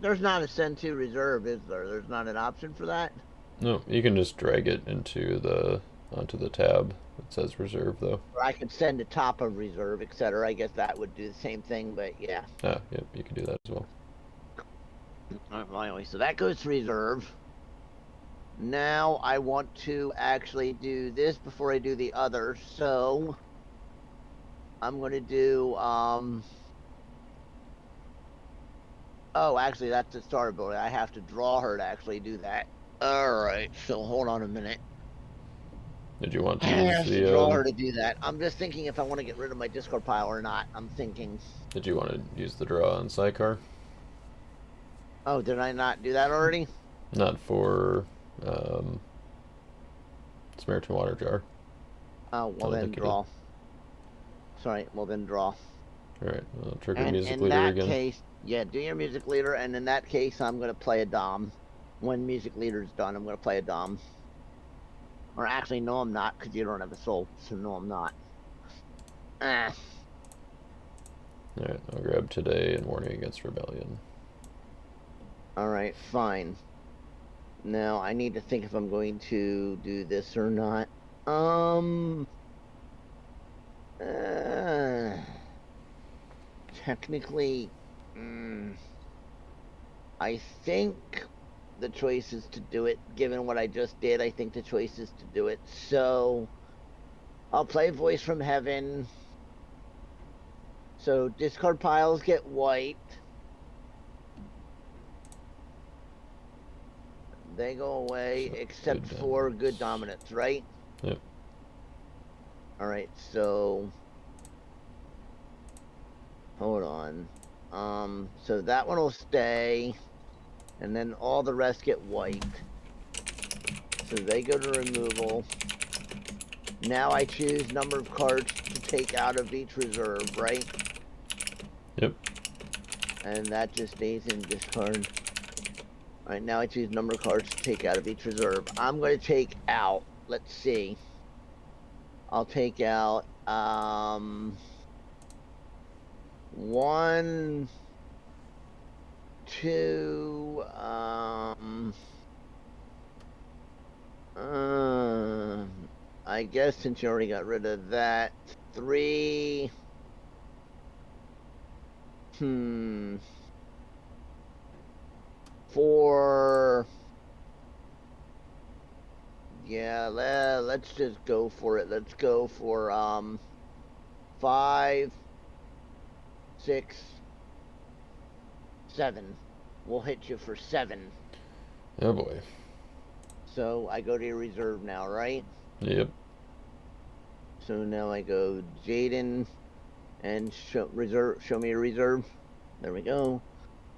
there's not a send to reserve, is there? There's not an option for that? No, you can just drag it onto the tab that says reserve, though. Or I could send to top of reserve, etc. I guess that would do the same thing, but yeah. Yep, you can do that as well. Alright, well, anyway, so that goes to reserve. Now I want to actually do this before I do the other, so I'm going to do, oh, actually, that's the star ability. I have to draw her to actually do that. Alright, so hold on a minute. Did you want to I use have to draw her to do that. I'm just thinking if I want to get rid of my discard pile or not. I'm thinking. Did you want to use the draw on Sidecar? Oh, did I not do that already? Not for Samaritan Water Jar. Oh, well then draw. Sorry, well then draw. Alright, I'll trigger And music in leader that again. case, yeah, do your music leader, and in that case, I'm going to play a Dom. When music leader's done, I'm going to play a Dom. Or actually, no, I'm not, because you don't have a soul, so no, I'm not. Alright, I'll grab today and warning against rebellion. Alright, fine. Now I need to think if I'm going to do this or not. Technically, I think the choice is to do it. Given what I just did, I think the choice is to do it. So I'll play Voice from Heaven. So discard piles get wiped. They go away, So, except good for dominance. good dominance, right? Yep. Alright, so hold on. So that one will stay, and then all the rest get wiped. So they go to removal. Now I choose number of cards to take out of each reserve, right? Yep. And that just stays in discard. Alright, now I choose number of cards to take out of each reserve. I'm going to take out, let's see. I'll take out, 1, 2, I guess since you already got rid of that, 3, 4, yeah, let's just go for it. Let's go for, 5, 6, 7. We'll hit you for 7. Oh boy. So I go to your reserve now, right? Yep. So now I go Jaden and show me your reserve. There we go.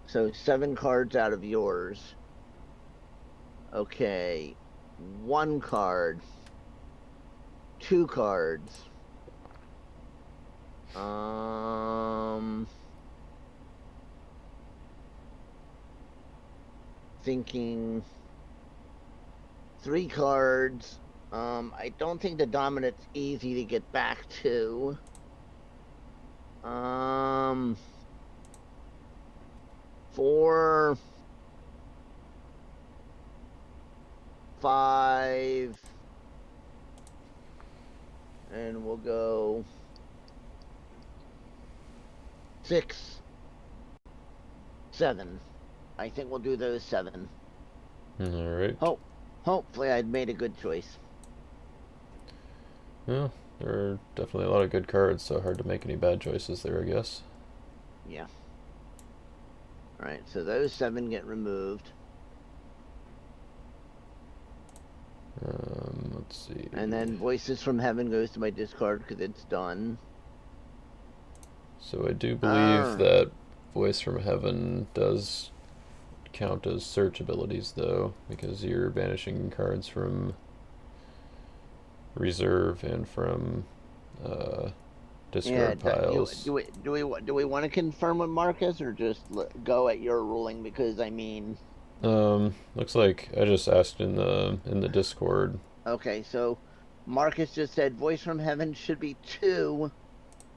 So 7 cards out of yours. Okay. 1 card. 2 cards. Thinking 3 cards. I don't think the dominant's easy to get back to. 4, 5, and we'll go 6, 7. I think we'll do those 7. Alright. Hopefully I'd made a good choice. Well, there are definitely a lot of good cards, so hard to make any bad choices there, I guess. Yeah. Alright, so those 7 get removed. Let's see. And then Voices from Heaven goes to my discard because it's done. So I do believe that Voice from Heaven does count as search abilities, though, because you're banishing cards from reserve and from discard piles. Do we want to confirm with Marcus or just go at your ruling? Because I mean, looks like I just asked in the Discord. Okay, so Marcus just said Voice from Heaven should be 2,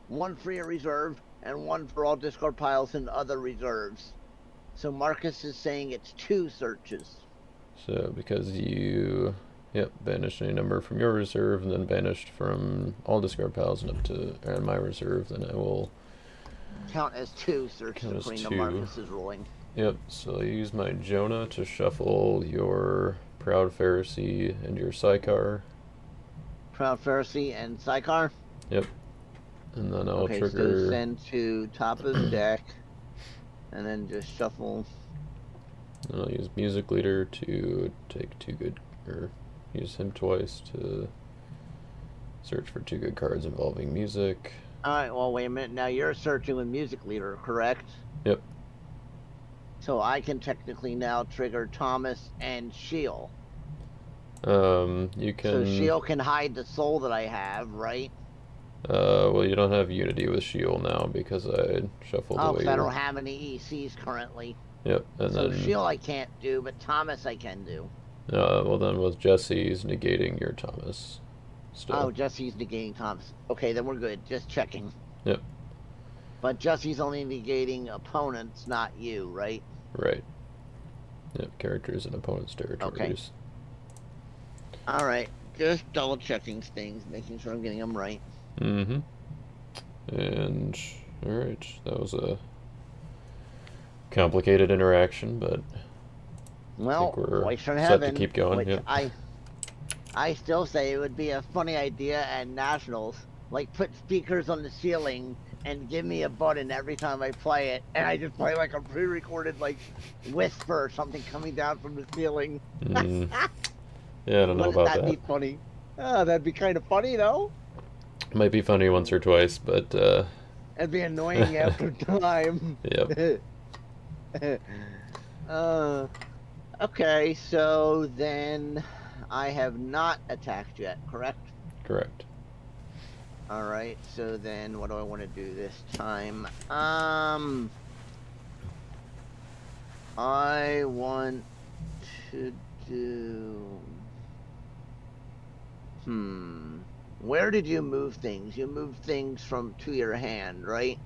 1 for your reserve and 1 for all discard piles and other reserves. So Marcus is saying it's 2 searches. So because you, banished any number from your reserve and then banished from all discard piles and up to my reserve, then I will count as 2 searches according to Marcus's ruling. Yep, so I use my Jonah to shuffle your Proud Pharisee and your Sycar. Proud Pharisee and Sycar? Yep. And then I'll trigger... so send to top of deck, and then just shuffle. And I'll use Music Leader to take 2 good... or use him twice to search for 2 good cards involving music. Alright, well, wait a minute. Now you're searching with Music Leader, correct? Yep. So I can technically now trigger Thomas and Sheol. You can... So Sheol can hide the soul that I have, right? Well, you don't have Unity with Sheol now because I shuffled away because I don't have any ECs currently. Yep, and so then... Sheol I can't do, but Thomas I can do. Well then with Jesse's negating your Thomas. Still. Oh, Jesse's negating Thomas. Okay, then we're good. Just checking. Yep. But Jesse's only negating opponents, not you, right? Right. Yep, characters and opponents' territories. Alright, just double checking things, making sure I'm getting them right. Mm-hmm. And, alright, that was a complicated interaction, but I think Well, we're voice from set to heaven, keep going. which Yep. I still say it would be a funny idea at nationals. Like put speakers on the ceiling and give me a button every time I play it, and I just play like a pre-recorded like whisper or something coming down from the ceiling. Mm, yeah, I don't know Wouldn't about that that. be funny? Oh, that'd be kind of funny though. Might be funny once or twice, but It'd be annoying after time. yep, uh, okay, so then I have not attacked yet, correct? correct. All right, so then what do I want to do this time? I want to do. Where did you move things? You moved things from to your hand, right?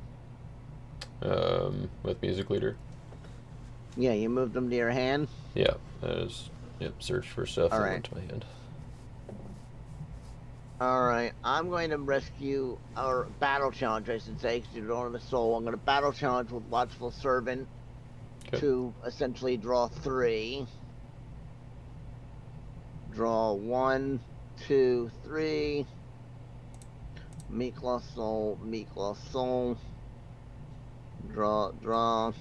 With music leader. Yeah, you moved them to your hand. Yeah, that is. Yep, search for stuff All that right. went to my hand. All right, I'm going to rescue or battle challenge, I should say, because you don't have a soul. I'm going to battle challenge with Watchful Servant to essentially draw 3. Draw 1, 2, 3. Meek Lost Soul, Meek Lost Soul. Draw.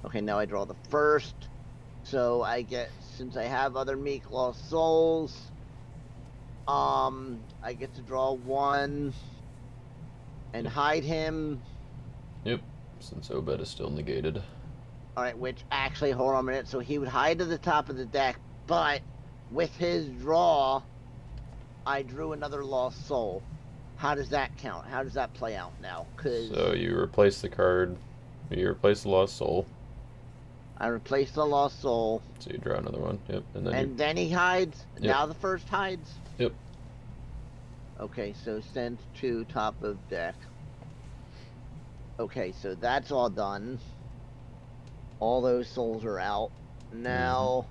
Okay, now I draw the first. So I get, since I have other Meek Lost Souls, I get to draw 1 and hide him. Yep, since Obed is still negated. All right, which actually, hold on a minute. So he would hide to the top of the deck, but with his draw, I drew another Lost Soul. How does that count? How does that play out now? So you replace the card, you replace the Lost Soul. I replace the Lost Soul. So you draw another one, yep, and then he hides. Yep. Now the first hides. Yep. Okay, so send to top of deck. Okay, so that's all done. All those souls are out. Now,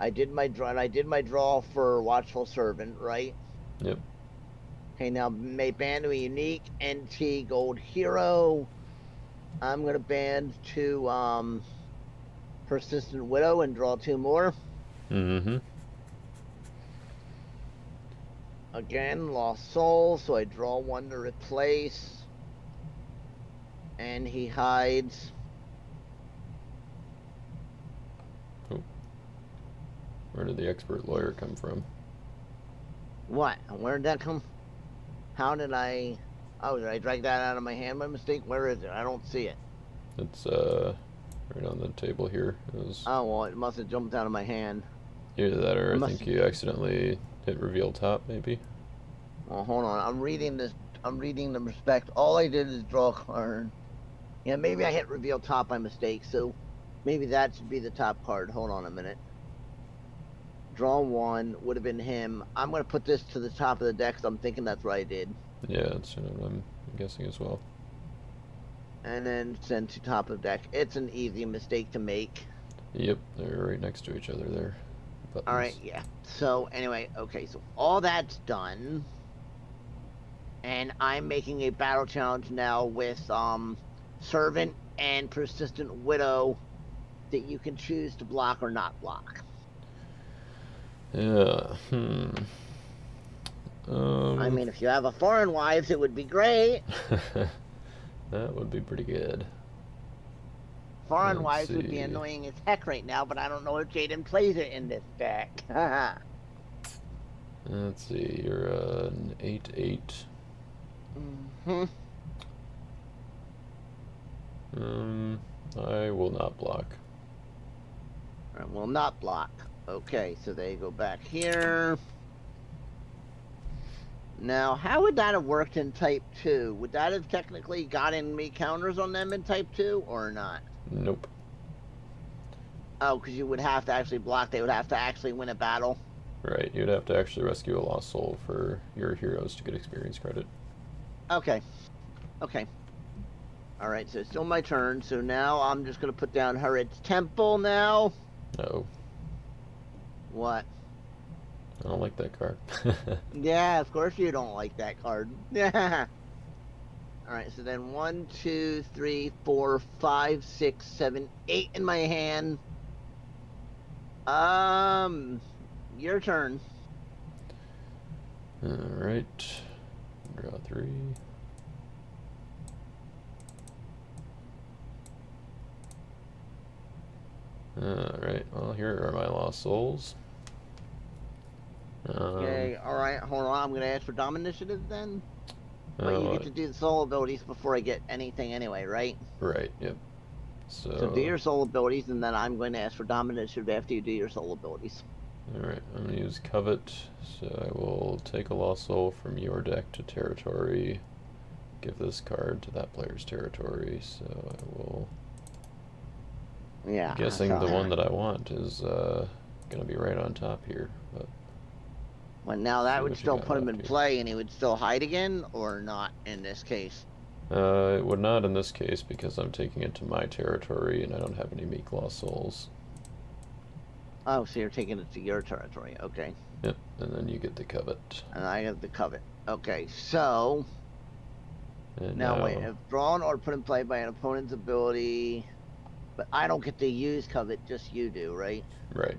I did my draw. I did my draw for Watchful Servant, right? Yep. Okay, now may ban to a unique NT Gold hero. I'm gonna ban to Persistent Widow and draw 2 more. Mm-hmm. Again, Lost Soul, so I draw 1 to replace. And he hides. Oh. Where did the expert lawyer come from? What? Where did that come? How did I... Oh, did I drag that out of my hand by mistake? Where is it? I don't see it. It's right on the table here. Oh, well, it must have jumped out of my hand. Either that or I think you accidentally hit reveal top, maybe. Well, hold on. I'm reading this. I'm reading the respect. All I did is draw a card. Yeah, maybe I hit reveal top by mistake, so maybe that should be the top card. Hold on a minute. Draw 1 would have been him. I'm going to put this to the top of the deck because I'm thinking that's what I did. Yeah, that's what I'm guessing as well. And then send to top of deck. It's an easy mistake to make. Yep, they're right next to each other there. Buttons. All right, yeah. So anyway, okay, so all that's done. And I'm making a battle challenge now with Servant and Persistent Widow that you can choose to block or not block. Yeah. I mean, if you have a Foreign Wives, it would be great. That would be pretty good. Foreign Wives would be annoying as heck right now, but I don't know if Jaden plays it in this deck. Let's see, you're an 8/8. I will not block. I will not block. Okay, so they go back here. Now, how would that have worked in Type 2? Would that have technically gotten me counters on them in Type 2 or not? Nope. Oh, because you would have to actually block. They would have to actually win a battle. Right, you'd have to actually rescue a lost soul for your heroes to get experience credit. Okay. Okay. Alright, so it's still my turn. So now I'm just going to put down Harrod's Temple now. No, What? I don't like that card. Yeah, of course you don't like that card. Yeah. Alright, so then 1, 2, 3, 4, 5, 6, 7, 8 in my hand. Your turn. Alright. Draw 3. Alright, well, here are my lost souls. Okay, alright, hold on. I'm gonna ask for Dom initiative then. But you uh, get to do the soul abilities before I get anything anyway, right? right, yep. So do your soul abilities, and then I'm going to ask for Dom initiative after you do your soul abilities. Alright, I'm going to use Covet, so I will take a lost soul from your deck to territory, give this card to that player's territory, so I will... Yeah. I'm guessing the one that I want is going to be right on top here, but... Well, now that would still put him in play, and he would still hide again, or not in this case? It would not in this case, because I'm taking it to my territory, and I don't have any meek lost souls. Oh, so you're taking it to your territory, okay. Yep, and then you get the Covet. And I have the Covet. Okay, so... And now wait, if drawn or put in play by an opponent's ability... But I don't get to use Covet, just you do, right? Right.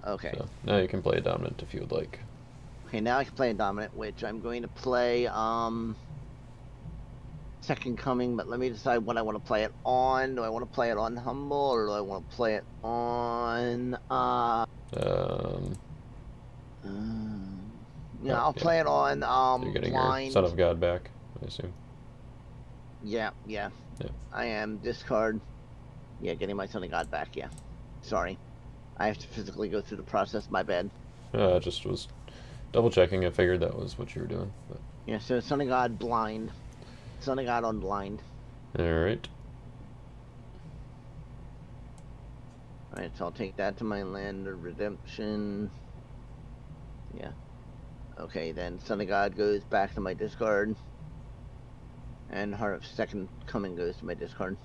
Okay. So now you can play a dominant if you would like. Okay, now I can play a dominant, which I'm going to play Second Coming, but let me decide what I want to play it on. Do I want to play it on Humble, or do I want to play it on yeah, I'll play it on so you're getting Blind. your Son of God back, I assume. Yeah. I am. Discard. Yeah, getting my Son of God back, yeah. Sorry. I have to physically go through the process, my bad. Just was double checking. I figured that was what you were doing. But... yeah, so Son of God, Blind. Son of God on Blind. Alright. Alright, so I'll take that to my Land of Redemption. Yeah. Okay, then Son of God goes back to my discard. And Heart of Second Coming goes to my discard.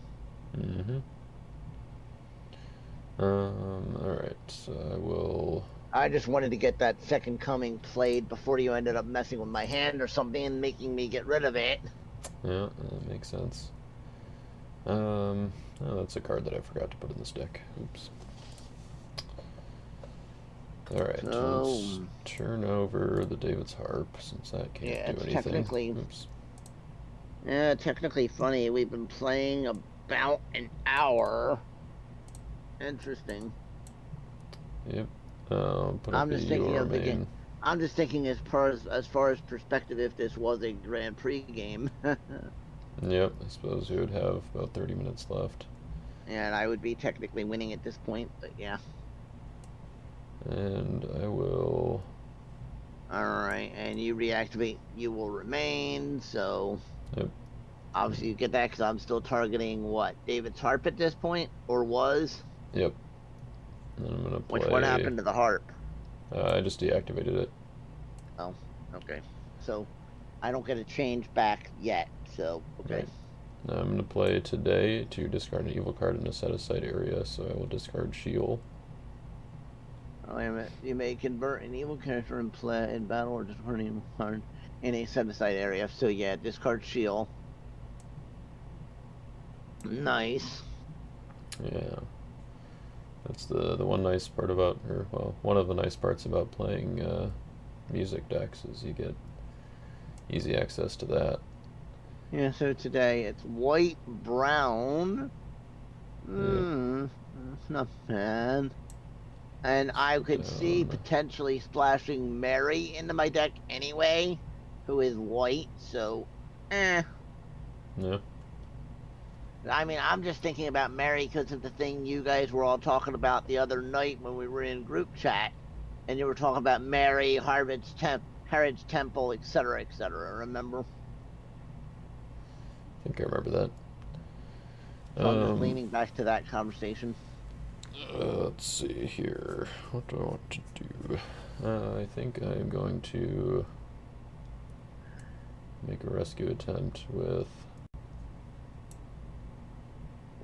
Alright, so I will... I just wanted to get that Second Coming played before you ended up messing with my hand or something and making me get rid of it. Yeah, that makes sense. Oh, that's a card that I forgot to put in this deck. Oops. Alright, so, let's turn over the David's Harp, since that can't do anything. Technically, oops. Yeah, technically funny. We've been playing about an hour. Interesting. Yep. I'm just thinking of the game. I'm just thinking as far as perspective, if this was a Grand Prix game. Yep, I suppose we would have about 30 minutes left. And I would be technically winning at this point, but yeah. And I will... Alright, and you reactivate, you will remain, so... Yep. Obviously you get that because I'm still targeting, what, David's Harp at this point? Or was? Yep. And I'm gonna play... Which what happened to the Harp? I just deactivated it. Oh, okay. So, I don't get a change back yet, so, okay. Right. Now I'm gonna play today to discard an evil card in a set-aside area, so I will discard Shield. Oh, wait a minute. You may convert an evil character in play in battle or discard an evil card in a set-aside area. So yeah, discard Shield. Nice. Yeah. That's the one nice part about, or well, one of the nice parts about playing music decks is you get easy access to that. Yeah, so today it's white, brown. Not bad. And I could see potentially splashing Mary into my deck anyway, who is white, so, Yeah. I mean, I'm just thinking about Mary because of the thing you guys were all talking about the other night when we were in group chat. And you were talking about Mary, Herod's Temple, etc., remember? I think I remember that. So I'm just leaning back to that conversation. Let's see here. What do I want to do? I think I'm going to make a rescue attempt with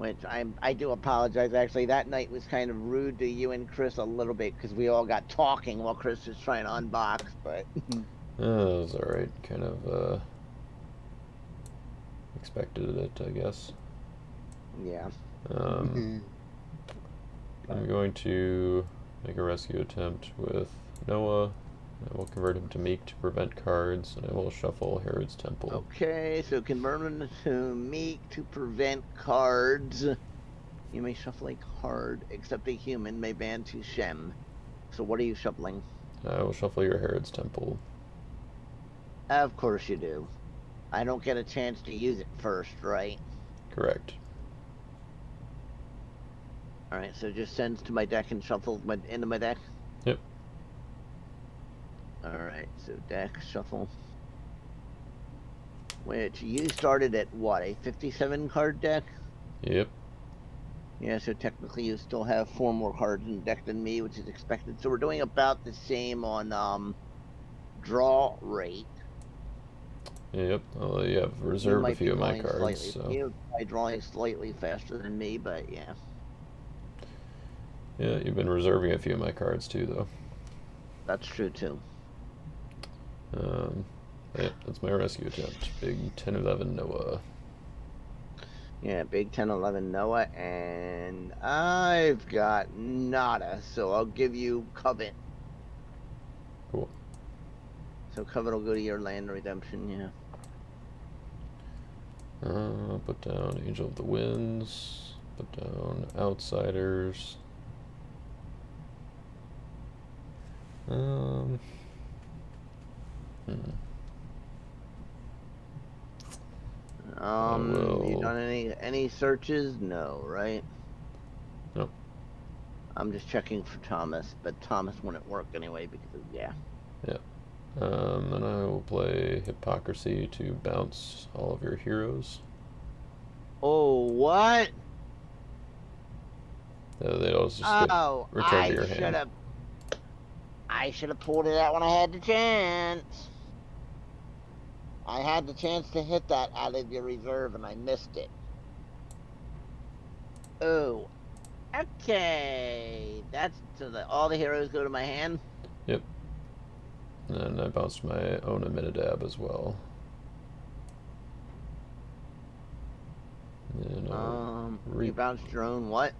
Which I do apologize. Actually, that night was kind of rude to you and Chris a little bit because we all got talking while Chris was trying to unbox. But That was alright. Kind of expected it, I guess. yeah. I'm going to make a rescue attempt with Noah. I will convert him to Meek to prevent cards, and I will shuffle Herod's Temple. Okay, so convert him to Meek to prevent cards. You may shuffle a card, except a human may ban to Shem. So what are you shuffling? I will shuffle your Herod's Temple. Of course you do. I don't get a chance to use it first, right? Correct. Alright, so just sends to my deck and shuffles into my deck? Yep. Alright, so deck, shuffle. Which you started at what, a 57 card deck? Yep. Yeah, so technically you still have 4 more cards in the deck than me, which is expected. So we're doing about the same on draw rate. Yep. Well, you have reserved a few of my cards. Slightly. So. You're drawing slightly faster than me, but yeah. Yeah, you've been reserving a few of my cards too, though. That's true too. Yeah, that's my rescue attempt. Big 10-11 Noah. Yeah, big 10-11 Noah, and I've got nada, so I'll give you Covet. Cool. So Covet will go to your land redemption, yeah. Put down Angel of the Winds. Put down Outsiders. Hmm. You done any searches? No, right? Nope. I'm just checking for Thomas, but Thomas wouldn't work anyway because of, yeah. Yeah. And I will play Hypocrisy to bounce all of your heroes. Oh, what? They all just get returned to your hand. I should have pulled it out when I had the chance. I had the chance to hit that out of your reserve and I missed it. Oh, okay. That's so that all the heroes go to my hand. Yep. And I bounced my own Aminadab as well. And you bounced your own what?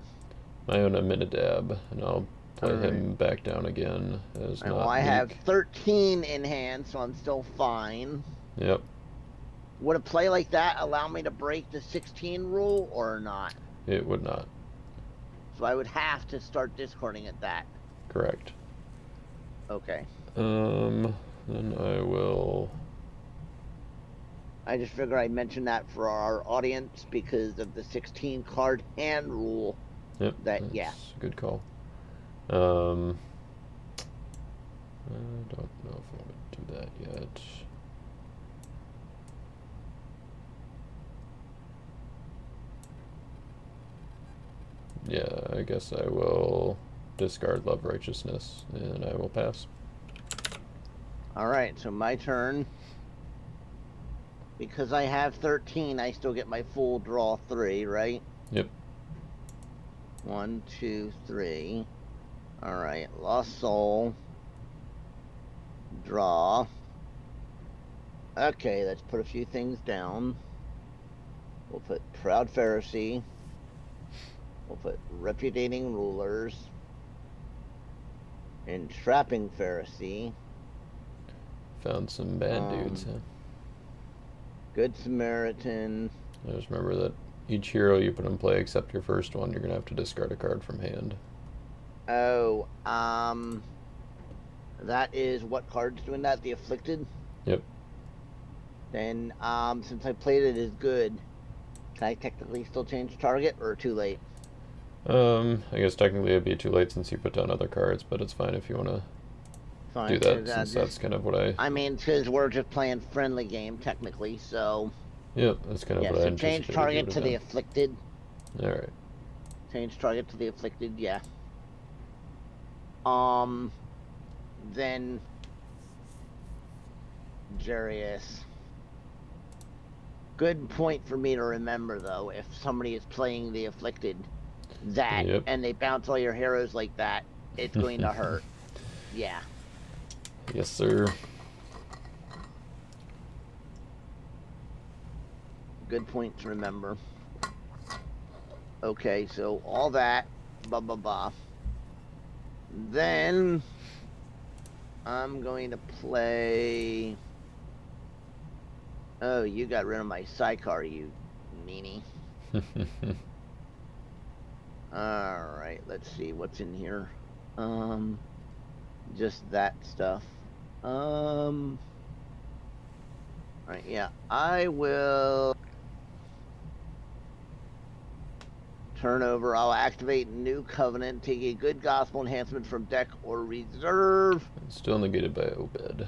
My own Aminadab, and I'll play him back down again as not. Well, I have 13 in hand, so I'm still fine. Yep. Would a play like that allow me to break the 16 rule or not? It would not. So I would have to start discarding at that. Correct. Okay. Then I will. I just figure I mention that for our audience because of the 16 card hand rule. Yep. That's a good call. I don't know if I want to do that yet. Yeah, I guess I will discard Love Righteousness, and I will pass. Alright, so my turn. Because I have 13, I still get my full draw 3, right? Yep. 1, 2, 3. Alright, Lost Soul. Draw. Okay, let's put a few things down. We'll put Proud Pharisee. We'll put Repudiating Rulers. Entrapping Pharisee. Found some bad dudes, huh? Good Samaritan. I just remember that each hero you put in play except your first one, you're going to have to discard a card from hand. Oh, that is what card's doing that? The Afflicted? Yep. Then, since I played it as good, can I technically still change target or too late? I guess technically it'd be too late since you put down other cards, but it's fine if you want to do that, since that's kind of what I mean, because we're just playing friendly game, technically, so... Yep, that's kind of what I anticipated. Change target to the Afflicted. Alright. Change target to the Afflicted, yeah. Then... Jarius. Good point for me to remember, though. If somebody is playing the Afflicted, that, Yep. and they bounce all your heroes like that, it's going to hurt. Yeah. Yes, sir. Good point to remember. Okay, so all that, blah, blah, blah. Then I'm going to play. Oh, you got rid of my sidecar, you meanie. Alright, let's see what's in here. Just that stuff. Alright, yeah. I will turn over. I'll activate New Covenant, take a good gospel enhancement from deck or reserve. Still negated by Obed.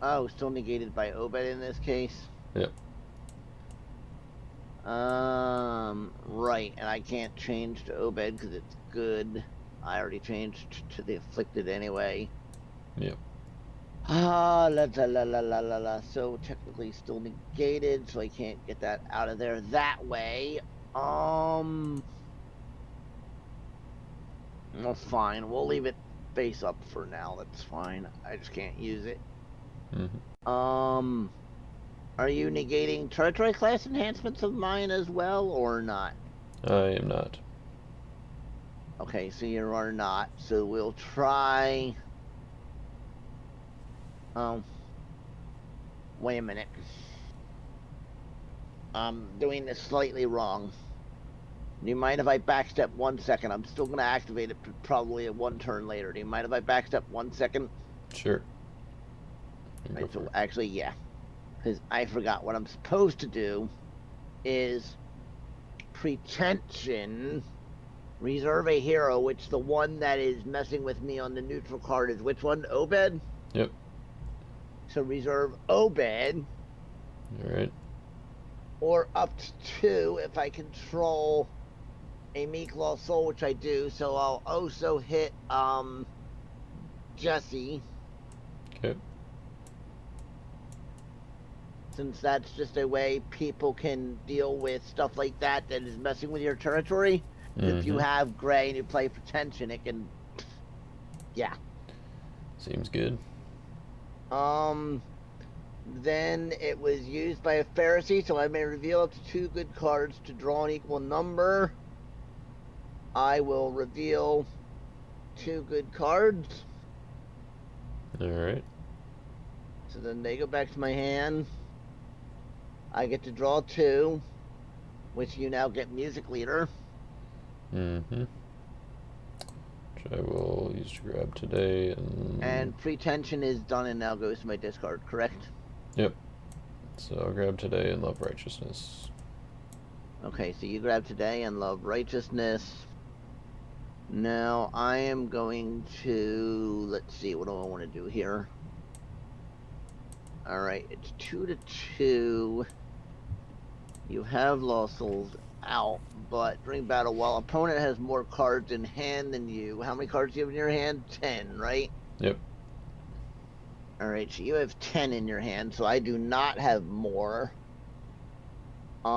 Oh, still negated by Obed in this case. Yep. Right, and I can't change to Obed because it's good. I already changed to the Afflicted anyway. Yep. Ah, la la la la la la la. So technically still negated, so I can't get that out of there that way. Well, fine. We'll leave it face up for now. That's fine. I just can't use it. Mm-hmm. Are you negating territory class enhancements of mine as well, or not? I am not. Okay, so you are not. So we'll try. Wait a minute. I'm doing this slightly wrong. Do you mind if I backstep 1 second? I'm still going to activate it probably at 1 turn later. Do you mind if I backstep 1 second? Sure. Right, so actually, yeah. Because I forgot what I'm supposed to do is pretension, reserve a hero, which the one that is messing with me on the neutral card is which one? Obed? Yep. So reserve Obed. Alright. Or up to 2 if I control a Meek Lost Soul, which I do. So I'll also hit Jesse. Okay. Since that's just a way people can deal with stuff like that is messing with your territory. Mm-hmm. If you have gray and you play pretension, it can, yeah. Seems good. Then it was used by a Pharisee, so I may reveal up to 2 good cards to draw an equal number. I will reveal 2 good cards. Alright. So then they go back to my hand. I get to draw 2, which you now get Music Leader. Mm-hmm. Which I will use to grab today. And Pretension is done and now goes to my discard, correct? Yep. So I'll grab today and Love Righteousness. Okay, so you grab today and Love Righteousness. Now I am going to, let's see, what do I want to do here? Alright, it's 2 to 2. You have Lost Souls out, but during battle, while opponent has more cards in hand than you, how many cards do you have in your hand? 10, right? Yep. Alright, so you have 10 in your hand, so I do not have more. But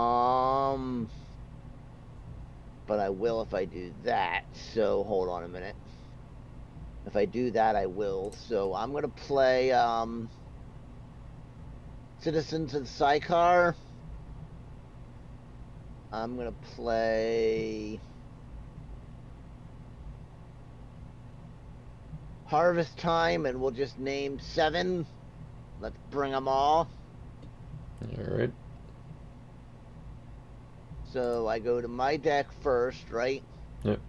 I will if I do that, so hold on a minute. If I do that, I will. So I'm gonna play, Citizens of Sycar. I'm gonna play Harvest Time, and we'll just name 7. Let's bring them all. Alright. So I go to my deck first, right? Yep.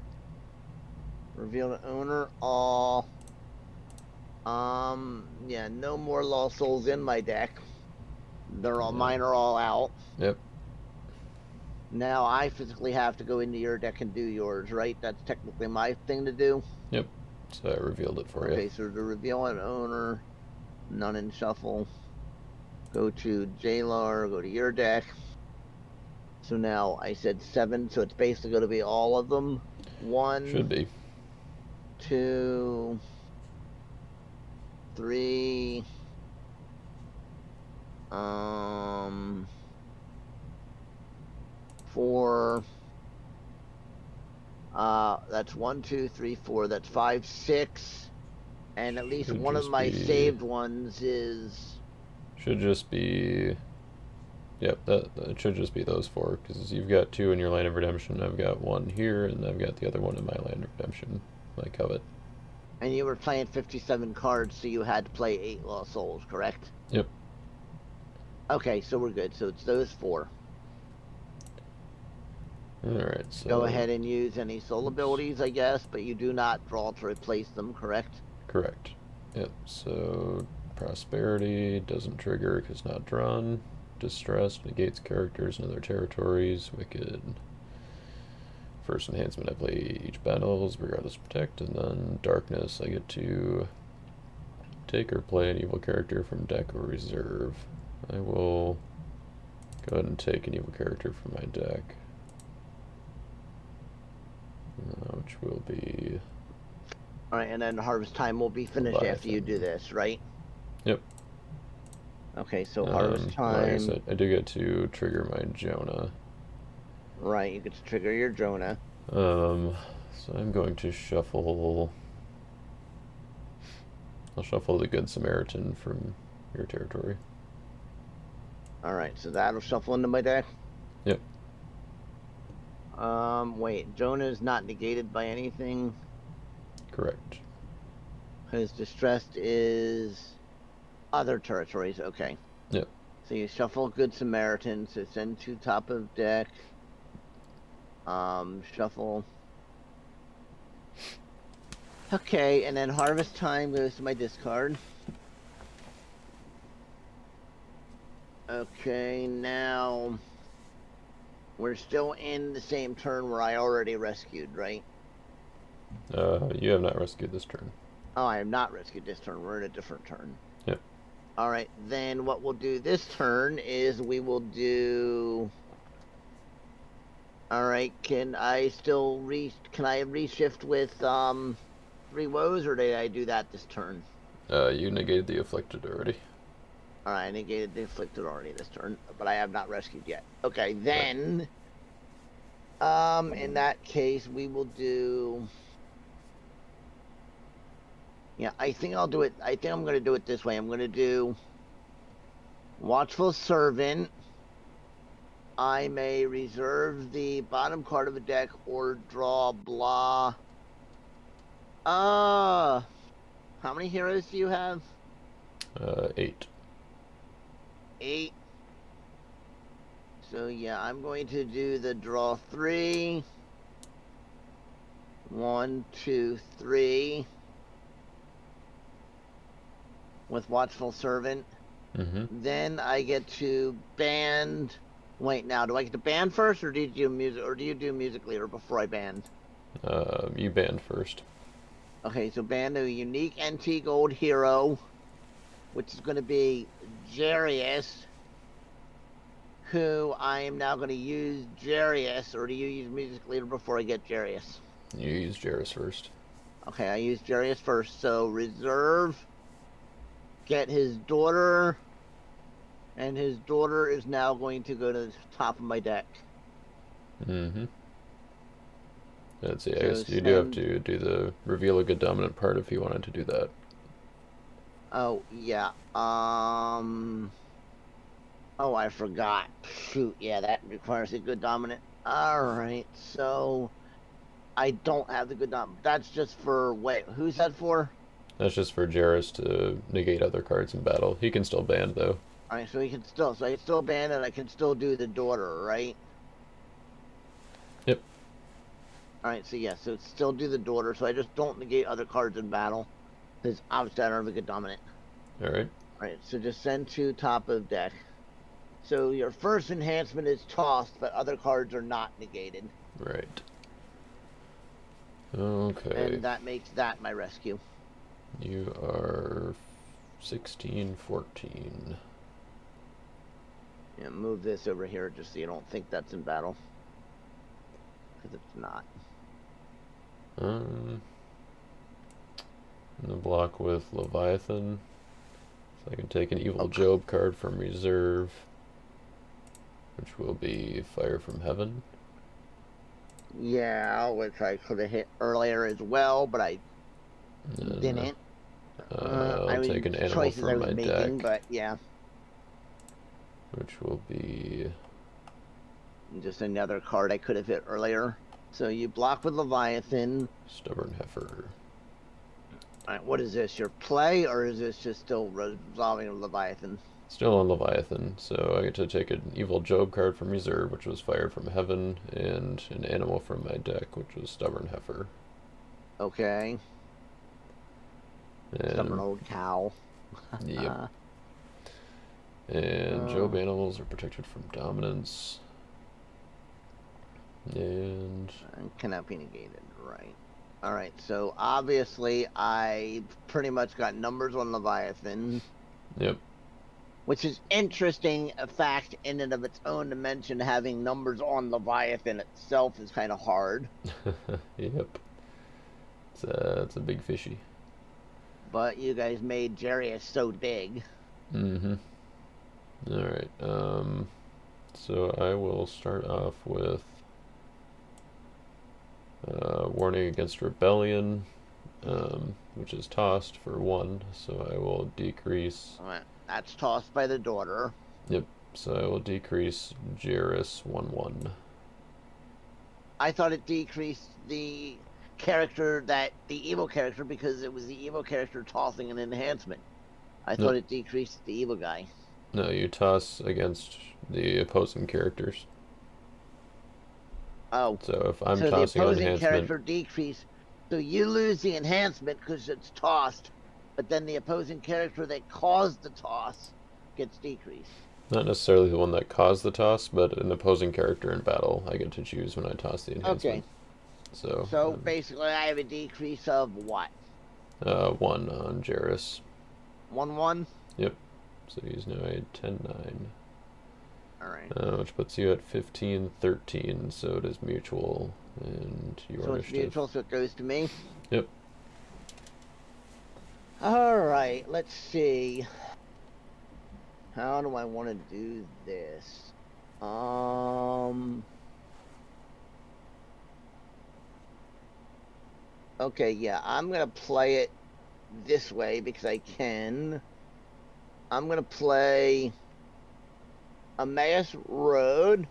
Reveal the owner all. Yeah, no more Lost Souls in my deck. They're all, mine are all out. Yep. Now I physically have to go into your deck and do yours, right? That's technically my thing to do. Yep. So I revealed it for you. Okay, so to reveal an owner, none in shuffle. Go to JLAR, go to your deck. So now I said 7, so it's basically going to be all of them. 1. Should be. 2. 3. for that's 1, 2, 3, 4. That's 5, 6, and at least Should one of just my be. saved ones is. Should just be. Yep, that should just be those four, because you've got two in your Land of Redemption, I've got one here, and I've got the other one in my Land of Redemption, my Covet. And you were playing 57 cards, so you had to play 8 Lost Souls, correct? Yep. Okay, so we're good. So it's those 4. Alright, so. Go ahead and use any soul abilities, I guess, but you do not draw to replace them, correct? Correct. Yep, so Prosperity doesn't trigger because not drawn. Distress negates characters in other territories. Wicked. First enhancement, I play each battles, regardless of protect, and then Darkness, I get to take or play an evil character from deck or reserve. I will go ahead and take an evil character from my deck, which will be. Alright, and then Harvest Time will be finished after you do this, right? Yep. Okay, so Harvest Time. Like I said, I do get to trigger my Jonah. Right, you get to trigger your Jonah. So I'm going to shuffle. I'll shuffle the Good Samaritan from your territory. Alright, so that'll shuffle into my deck. Yep. Wait, Jonah is not negated by anything. Correct. Because Distressed is other territories, okay. Yep. So you shuffle Good Samaritan, so send to top of deck. Shuffle. Okay, and then Harvest Time goes to my discard. Okay, now we're still in the same turn where I already rescued, right? You have not rescued this turn. Oh, I have not rescued this turn. We're in a different turn. Yep. Alright, then what we'll do this turn is we will do. Alright, can I reshift with 3 woes, or did I do that this turn? You negated the Afflicted already. Alright, I negated the Afflicted already this turn, but I have not rescued yet. Okay, then in that case we will do. Yeah, I think I'll do it. I think I'm gonna do it this way. I'm gonna do Watchful Servant. I may reserve the bottom card of a deck or draw blah. How many heroes do you have? 8. 8. So yeah, I'm going to do the draw 3. 1, 2, 3. With Watchful Servant. Mm-hmm. Then I get to band. Wait, now do I get to band first, or do you do music, or do you do Music Leader before I band? You banned first. Okay, so band a unique NT Gold hero, which is going to be Jarius, who I am now going to use Jarius, or do you use Music Leader before I get Jarius? You used Jairus first. Okay, I use Jarius first, so reserve, get his daughter, and his daughter is now going to go to the top of my deck. Mm-hmm. Let's see, I So guess you do have to do the reveal a good dominant part if you wanted to do that. Oh, yeah. Oh, I forgot. Shoot, yeah, that requires a good dominant. Alright, so I don't have the good dominant. That's just for, wait, who's that for? That's just for Jairus to negate other cards in battle. He can still ban, though. Alright, so I can still ban it, I can still do the daughter, right? Yep. Alright, so yeah, so still do the daughter, so I just don't negate other cards in battle. Because obviously I don't have a good dominant. Alright. Alright, so just send to top of deck. So your first enhancement is tossed, but other cards are not negated. Right. Okay. And that makes that my rescue. You are 16, 14. Yeah, move this over here just so you don't think that's in battle. Because it's not. In the block with Leviathan. So I can take an Evil Job card from reserve. which will be Fire from Heaven. Yeah, which I could have hit earlier as well, but I And didn't. I'll I take mean, an animal choices I from was my making, deck, but yeah, which will be just another card I could have hit earlier. So you block with Leviathan. Stubborn Heifer. All right, what is this? Your play, or is this just still resolving with Leviathan? Still on Leviathan, so I get to take an Evil Job card from reserve, which was Fire from Heaven, and an animal from my deck, which was Stubborn Heifer. Okay. Stubborn And old cow. yep. And Job animals are protected from dominance. And cannot be negated, right? All right, so obviously I pretty much got numbers on Leviathan. yep. Which is interesting, a fact in and of its own to mention. Having numbers on Leviathan itself is kind of hard. Yep. It's a big fishy. But you guys made Jarius so big. Mm-hmm. Alright, so I will start off with warning against rebellion, which is tossed for 1, so I will decrease. Right, that's tossed by the daughter. Yep, so I will decrease Jairus 1/1. I thought it decreased the character, the evil character, because it was the evil character tossing an enhancement. I thought it decreased the evil guy. No, you toss against the opposing characters. Oh, so if I'm so tossing the an opposing enhancement, character decrease. So you lose the enhancement because it's tossed, but then the opposing character that caused the toss gets decreased. not necessarily the one that caused the toss, but an opposing character in battle, I get to choose when I toss the enhancement. Okay. So basically, I have a decrease of what? 1 on Jairus. 1/1. Yep. So he's now a 10/9. All right. Which puts you at 15/13. So it is mutual, and your So it's initiative. mutual, so it goes to me. Yep. All right. Let's see. How do I want to do this? Okay, yeah, I'm gonna play it this way because I can. I'm gonna play Emmaus Road.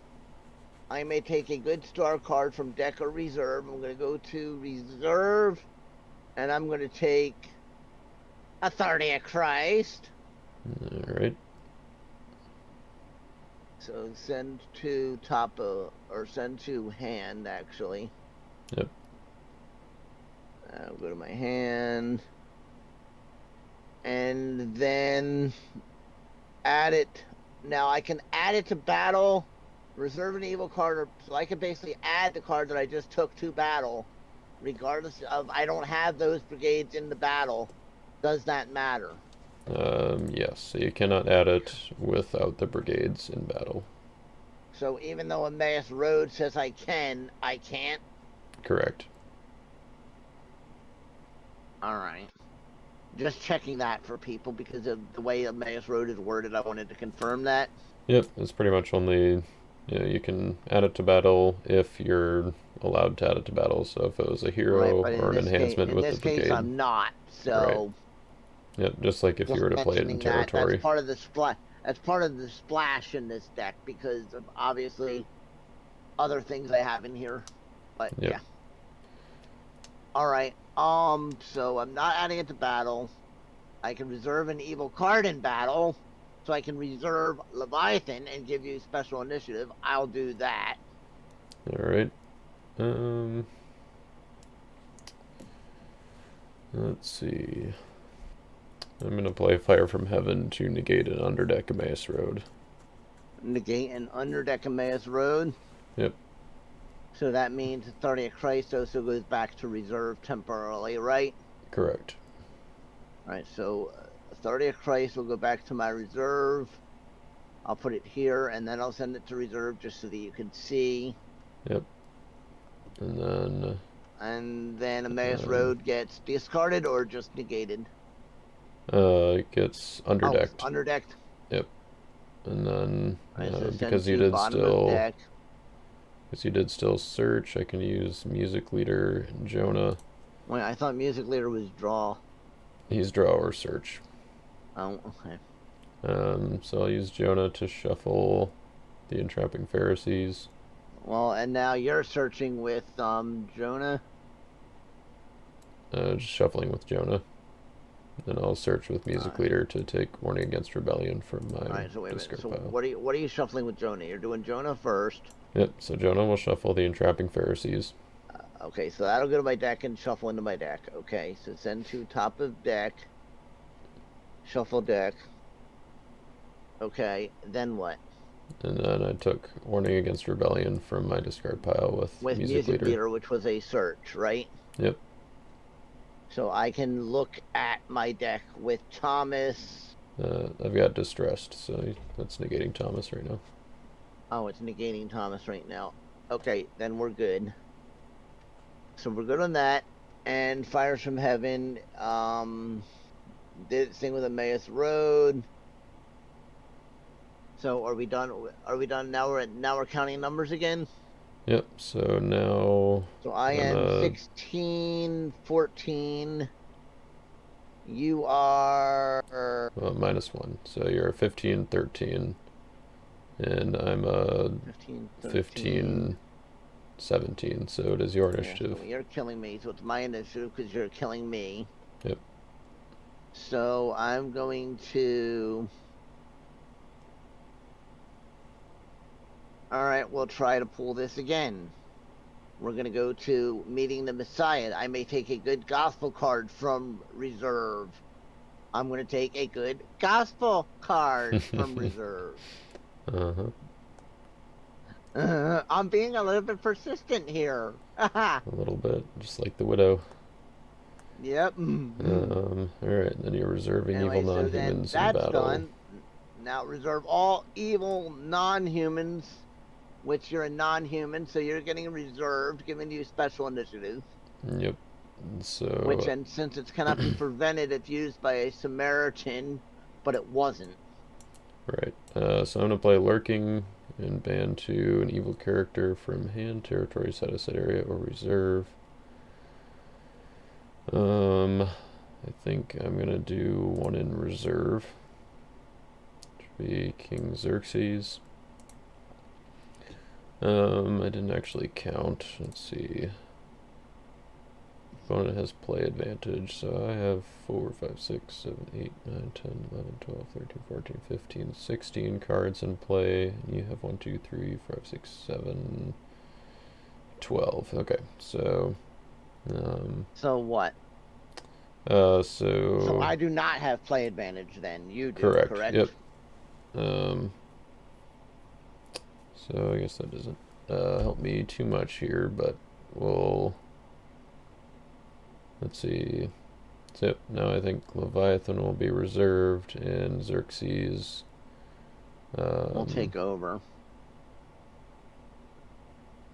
I may take a good star card from deck or reserve. I'm gonna go to reserve, and I'm gonna take Authority of Christ. All right. So send to top or send to hand, actually. Yep. I'll go to my hand. And then add it. Now I can add it to battle, reserve an evil card, so I can basically add the card that I just took to battle, regardless of I don't have those brigades in the battle. Does that matter? Yes, so you cannot add it without the brigades in battle. So even though Emmaus Road says I can, I can't? Correct. Alright. Just checking that for people because of the way Emmaus Road is worded. I wanted to confirm that. Yep, it's pretty much only, you can add it to battle if you're allowed to add it to battle. So if it was a hero right, or an enhancement with the brigade. In this case, I'm not. So. Right. Yep, just like if you were to play it in territory. That's part of the splash. That's part of the splash in this deck because of obviously other things I have in here. But yep. yeah. All right. So I'm not adding it to battle. I can reserve an evil card in battle, so I can reserve Leviathan and give you special initiative. I'll do that. All right. Let's see. I'm gonna play Fire from Heaven to negate an underdeck Emmaus Road. Negate an underdeck Emmaus Road. Yep. So that means Authority of Christ also goes back to reserve temporarily, right? Correct. All right, so Authority of Christ will go back to my reserve. I'll put it here, and then I'll send it to reserve just so that you can see. Yep. And then Emmaus Road gets discarded or just negated? It gets underdecked. Oh, underdecked. Yep. And then Alright, so send because you to did bottom of still deck. search, I can use music leader and Jonah. Wait, I thought music leader was draw. He's draw or search. Oh, okay. So I'll use Jonah to shuffle the entrapping Pharisees. Well, and now you're searching with Jonah. Just shuffling with Jonah. Then I'll search with music Alright. leader to take warning against rebellion from my Alright, so wait a minute. discard So pile. what are you shuffling with Jonah? You're doing Jonah first. Yep, so Jonah will shuffle the entrapping Pharisees. Okay, so that'll go to my deck and shuffle into my deck. Okay, so send to top of deck. Shuffle deck. Okay, then what? And then I took warning against rebellion from my discard pile with music leader. which was a search, right? Yep. So I can look at my deck with Thomas. I've got distressed, so that's negating Thomas right now. Oh, it's negating Thomas right now. Okay, then we're good. So we're good on that. And Fires from Heaven did its thing with Emmaus Road. So are we done? Are we done now? We're counting numbers again. Yep. So now. So I am 16, 14. You are -1. So you're 15, 13, and I'm 15, 17. So it is your initiative. So you're killing me. So it's my initiative because you're killing me. Yep. So I'm going to. All right, we'll try to pull this again. We're going to go to meeting the Messiah. I may take a good gospel card from reserve. I'm going to take a good gospel card from reserve. I'm being a little bit persistent here. A little bit, just like the widow. Yep. All right, then you're reserving anyway, evil non-humans in battle. Done. Now reserve all evil non-humans, which you're a non-human, so you're getting reserved, giving you special initiative. Yep. So. Which, and since it cannot be prevented if used by a Samaritan, but it wasn't. Right. So I'm gonna play lurking and ban to an evil character from hand, territory, set aside area, or reserve. I think I'm gonna do one in reserve. Which would be King Xerxes. I didn't actually count. Let's see. Opponent has play advantage, so I have 4, 5, 6, 7, 8, 9, 10, 11, 12, 13, 14, 15, 16 cards in play. And you have 1, 2, 3, 5, 6, 7, 12. Okay, so. So what? So I do not have play advantage then. You do, correct? Yep. So I guess that doesn't help me too much here, but we'll. Let's see. So yep, now I think Leviathan will be reserved and Xerxes will take over.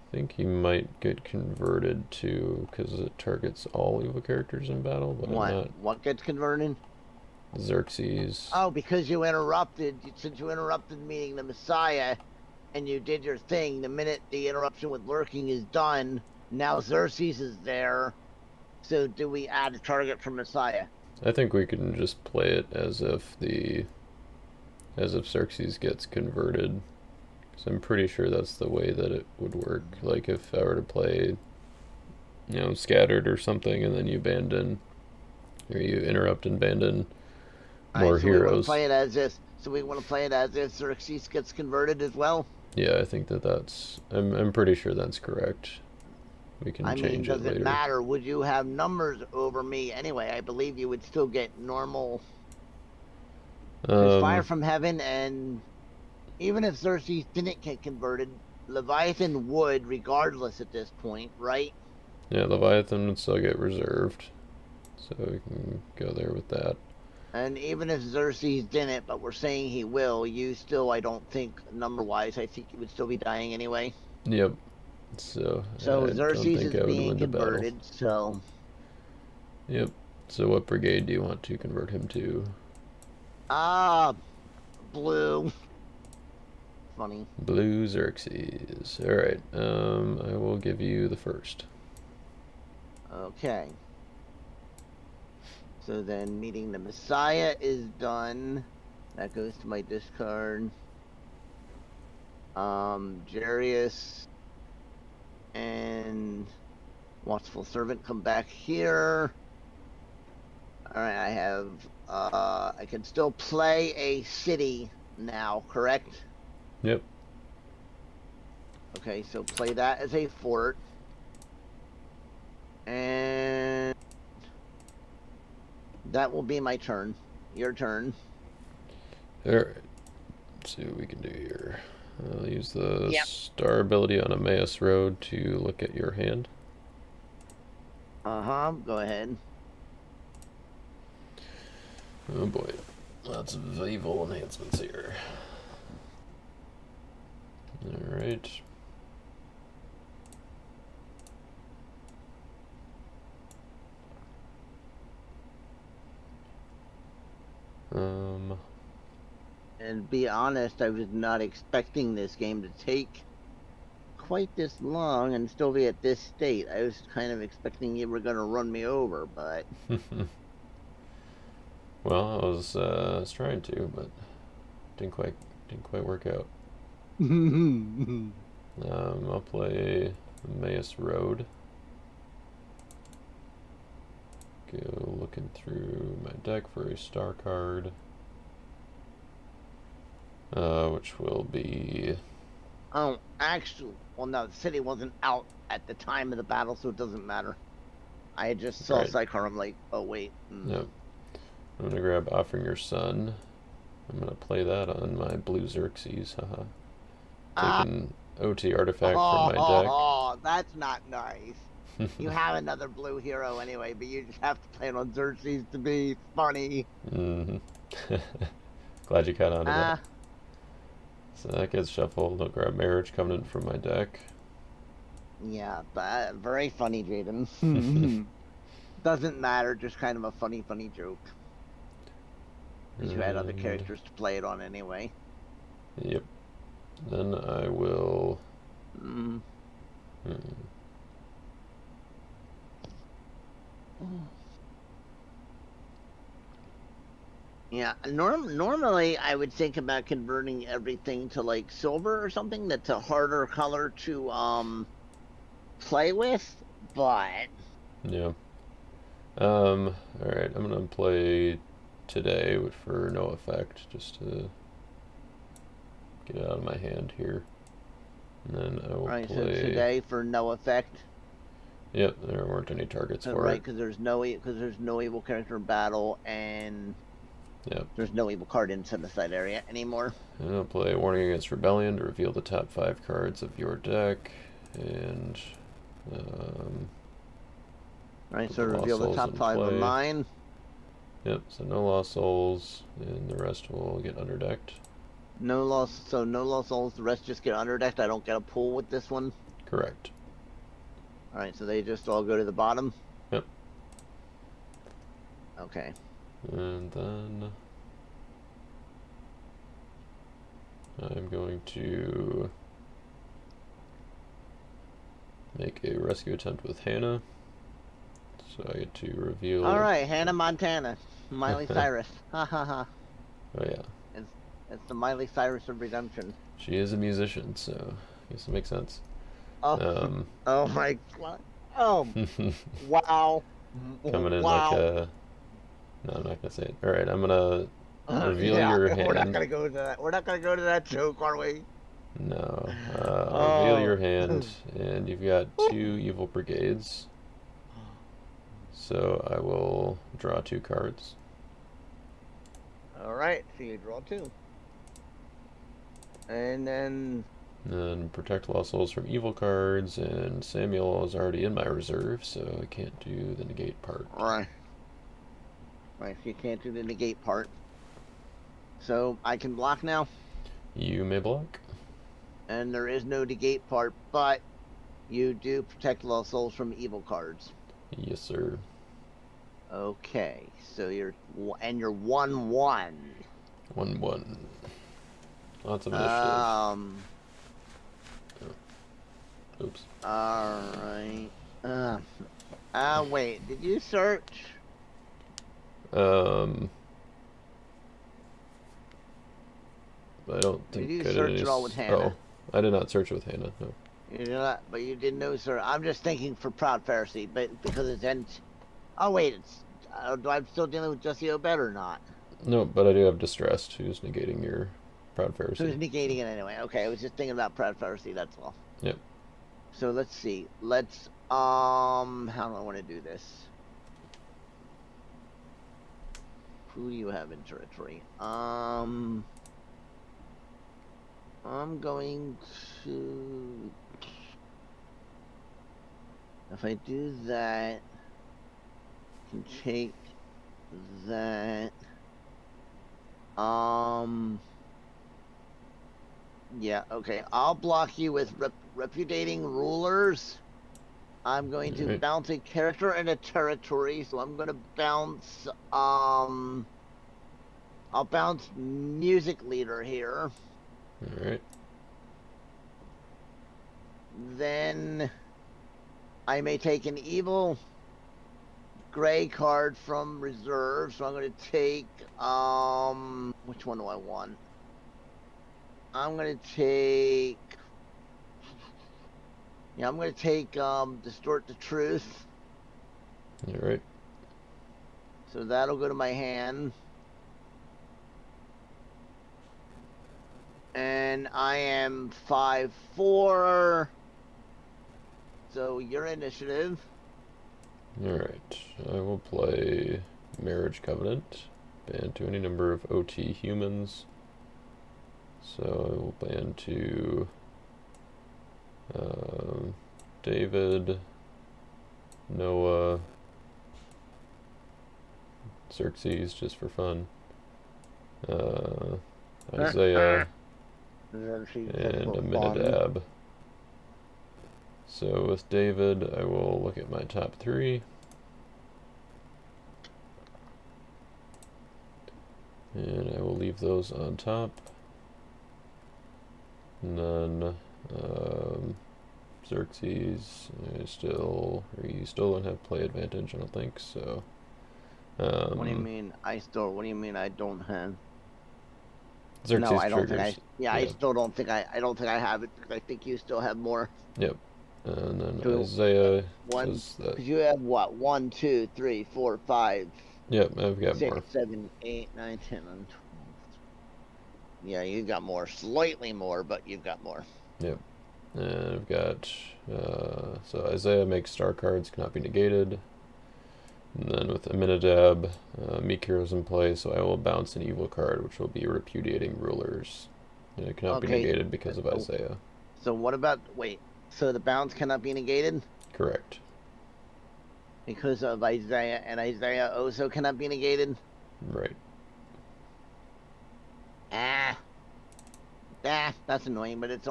I think he might get converted to, because it targets all evil characters in battle, but What gets converted? Xerxes. Oh, because you interrupted. Since you interrupted meeting the Messiah, and you did your thing, the minute the interruption with lurking is done, now Xerxes is there. So do we add a target for Messiah? I think we can just play it as if Xerxes gets converted. Because I'm pretty sure that's the way that it would work. Like if I were to play, Scattered or something, and then you abandon, or you interrupt and abandon more heroes. We want to play it as if. So we want to play it as if Xerxes gets converted as well. Yeah, I think that's. I'm pretty sure that's correct. We can change it later. Does it matter? Would you have numbers over me anyway? I believe you would still get normal. Fire from Heaven, and even if Xerxes didn't get converted, Leviathan would, regardless at this point, right? Yeah, Leviathan would still get reserved, so we can go there with that. And even if Xerxes didn't, but we're saying he will, you still, I don't think, number-wise, I think you would still be dying anyway. Yep. So Xerxes is being converted, so. Yep. So what brigade do you want to convert him to? Blue. funny. Blue Xerxes. Alright, I will give you the first. Okay. So then meeting the Messiah is done. That goes to my discard. Jarius and Watchful Servant come back here. Alright, I have I can still play a city now, correct? Yep. Okay, so play that as a fort. And that will be my turn. Your turn. Alright. Let's see what we can do here. I'll use the Yep. star ability on Emmaus Road to look at your hand. Go ahead. Oh boy. Lots of evil enhancements here. Alright. And be honest, I was not expecting this game to take quite this long and still be at this state. I was kind of expecting you were going to run me over, but Well, I was trying to, but didn't quite work out. I'll play Emmaus Road. Go looking through my deck for a star card, which will be. oh, actually, well, no, the city wasn't out at the time of the battle, so it doesn't matter. I just saw Right. Psychar. I'm like, oh wait. Yep. I'm gonna grab Offering Your Son. I'm gonna play that on my Blue Xerxes. Haha. Taking OT artifact from my deck. Oh, that's not nice. You have another blue hero anyway, but you just have to play it on Xerxes to be funny. Glad you caught on to that. So that gets shuffled. I'll grab Marriage Covenant from my deck. Yeah, but very funny, Jaden. Doesn't matter, just kind of a funny joke. Because you had other characters to play it on anyway. Yep. Then I will. Yeah, normally I would think about converting everything to like silver or something that's a harder color to play with, but yeah. All right, I'm gonna play today for no effect, just to get it out of my hand here, and then I will Alright, play. so today for no effect. Yep, there weren't any targets for Right, it. because there's no evil character in battle, and Yep. there's no evil card in set-aside area anymore. And I'll play Warning Against Rebellion to reveal the top 5 cards of your deck, and Alright, so reveal the top 5 of mine. Yep, so no lost souls, and the rest will get underdecked. No lost souls, the rest just get underdecked. I don't get a pull with this one. Correct. Alright, so they just all go to the bottom? Yep. Okay. And then I'm going to make a rescue attempt with Hannah. So I get to reveal. Alright, Hannah Montana. Miley Cyrus. Ha ha ha. Oh yeah. It's the Miley Cyrus of redemption. She is a musician, so I guess it makes sense. Oh, oh my god. Oh, wow. Coming in like a. No, I'm not gonna say it. All right, I'm gonna reveal your hand. We're not gonna go to that. We're not gonna go to that joke, are we? No. I'll reveal your hand, and you've got 2 evil brigades. So I will draw 2 cards. All right, so you draw 2, and then. And protect lost souls from evil cards, and Samuel is already in my reserve, so I can't do the negate part. Right. Right, so you can't do the negate part. So I can block now. You may block. And there is no negate part, but you do protect lost souls from evil cards. Yes, sir. Okay, so you're 1/1. 1/1. Lots of initiative. Oops. Alright. Wait, did you search? I don't think Did you I did search any. at all with Hannah? Oh, I did not search with Hannah. No. You did not, but you did know, sir. I'm just thinking for Proud Pharisee, but because it's NT. Oh wait, it's. Do I'm still dealing with Jesse Obed or not? No, but I do have distressed, who's negating your Proud Who's Pharisee. negating it anyway? Okay, I was just thinking about Proud Pharisee. That's all. Yep. So let's see. Let's how do I want to do this? Who do you have in territory? I'm going to. If I do that, I can take that. Yeah, okay. I'll block you with repudiating rulers. I'm going to Alright. bounce a character and a territory, so I'm gonna bounce I'll bounce music leader here. Alright. Then I may take an evil gray card from reserve, so I'm gonna take which one do I want? I'm gonna take Distort the Truth. Alright. So that'll go to my hand. And I am 5-4. So your initiative. Alright. I will play Marriage Covenant. Ban to any number of OT humans. So I will ban to David, Noah, Xerxes, just for fun, Isaiah, and Aminadab. So with David, I will look at my top 3. And I will leave those on top. And then Xerxes, you still don't have play advantage, I don't think, so. What do you mean? What do you mean I don't have? Xerxes No, I don't triggers. think I. Yeah, I still don't think I don't think I have it because I think you still have more. Yep. And then So, Isaiah one. says that. Because you have what? 1, 2, 3, 4, 5. Yep, I've got 6, more. 7, 8, 9, 10, 11, 12. Yeah, you got more. Slightly more, but you've got more. Yep. And I've got, so Isaiah makes star cards, cannot be negated. And then with Aminadab, Meek Heroes in play, so I will bounce an evil card, which will be Repudiating Rulers. And it cannot be negated because of Isaiah. So what about, wait, so the bounce cannot be negated? Correct. Because of Isaiah, and Isaiah also cannot be negated? Right. That's annoying, but it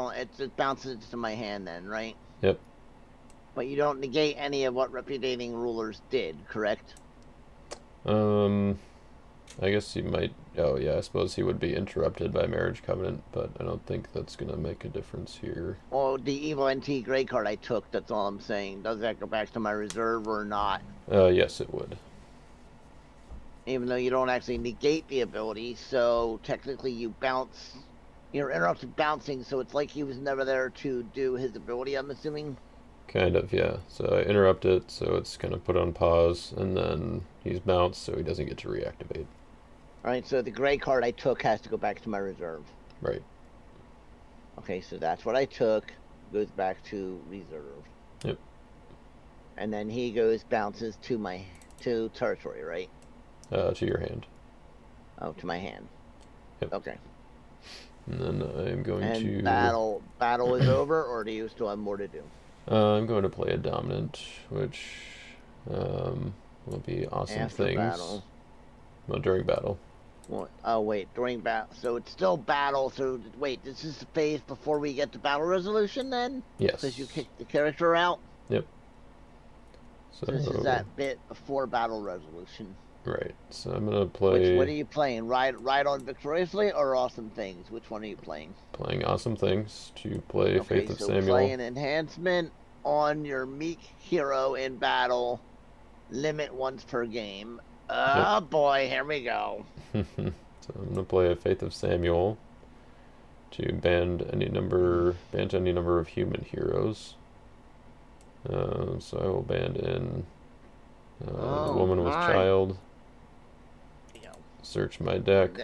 bounces to my hand then, right? Yep. But you don't negate any of what Repudiating Rulers did, correct? I guess he might. Oh yeah, I suppose he would be interrupted by Marriage Covenant, but I don't think that's gonna make a difference here. Oh, the evil NT gray card I took. That's all I'm saying. Does that go back to my reserve or not? Yes, it would. Even though you don't actually negate the ability, so technically you bounce. You're interrupted bouncing, so it's like he was never there to do his ability, I'm assuming? Kind of, yeah. So I interrupt it, so it's kind of put on pause, and then he's bounced, so he doesn't get to reactivate. Alright, so the gray card I took has to go back to my reserve. Right. Okay, so that's what I took. Goes back to reserve. Yep. And then he bounces to territory, right? To your hand. Oh, to my hand. Yep. Okay. And then I'm going to... battle is over, or do you still have more to do? I'm going to play a dominant, which will be awesome After things. battle. Well, during battle. What? Oh, wait, during battle. So it's still battle, so wait, this is the phase before we get to battle resolution then? Yes. Because you kicked the character out? Yep. So this is that bit before battle resolution. Right. So I'm gonna What are play you playing? Ride on victoriously or awesome things? Which one are you playing? playing awesome things to play Okay, Faith of so play Samuel. an enhancement on your meek hero in battle. Limit once per game. Yep. Oh boy, here we go. So I'm gonna play a Faith of Samuel to ban any number of human heroes. So I will ban in the Oh woman with my. child. You know, Search my deck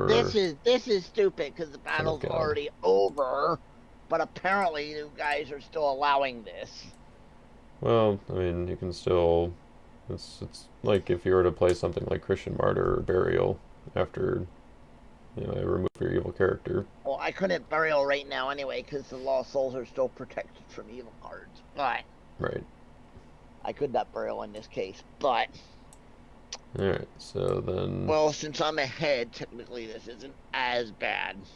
this for is stupid because the Son of battle's God. already over, but apparently you guys are still allowing this. Well, I mean, you can still. It's like if you were to play something like Christian Martyr or Burial after I remove your evil character. Well, I couldn't burial right now anyway because the lost souls are still protected from evil cards. But Right. I could not burial in this case. But All right. So then, well, since I'm ahead, technically this isn't as bad.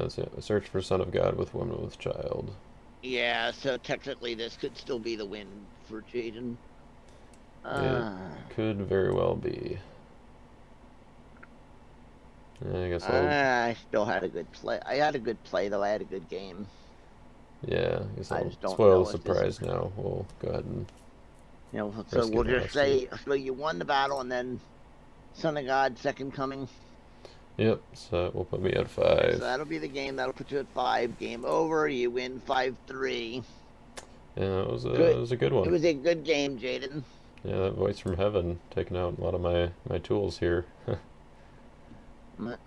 so search for Son of God with woman with child. Yeah, so technically this could still be the win for Jaden. It Uh, could very well be. I guess I'll. I still had a good play. I had a good play though. I had a good game. Yeah, I guess I I'll just don't spoil the know if this, surprise now. We'll go ahead and so rescue we'll the just last two. say so you won the battle and then Son of God second coming. Yep. So that will put me at Okay, so 5. that'll be the game. That'll put you at 5. Game over. You win 5-3. Yeah, it Good. was a good It one. was a good game, Jaden. Yeah, that voice from heaven taking out a lot of my tools here.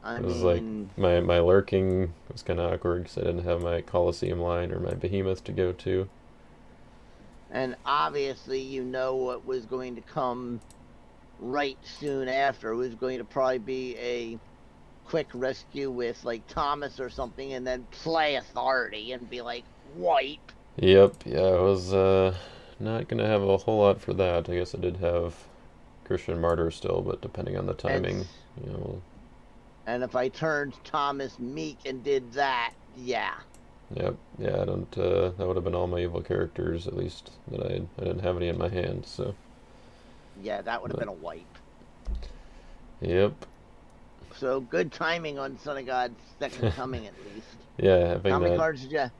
I It was like mean, my lurking was kind of awkward because I didn't have my Colosseum line or my Behemoth to go to. and obviously you know what was going to come right soon after. It was going to probably be a quick rescue with like Thomas or something, and then play Authority and be like wipe. Yep, yeah, I was not gonna have a whole lot for that. I guess I did have Christian Martyr still, but depending on the And timing, we'll, and if I turned Thomas meek and did that, yeah, yep, yeah, I don't. That would have been all my evil characters, at least that I didn't have any in my hand. So, yeah, that would have but been a wipe. yep, So good timing on Son of God's second coming at least. yeah, How having many that cards did you?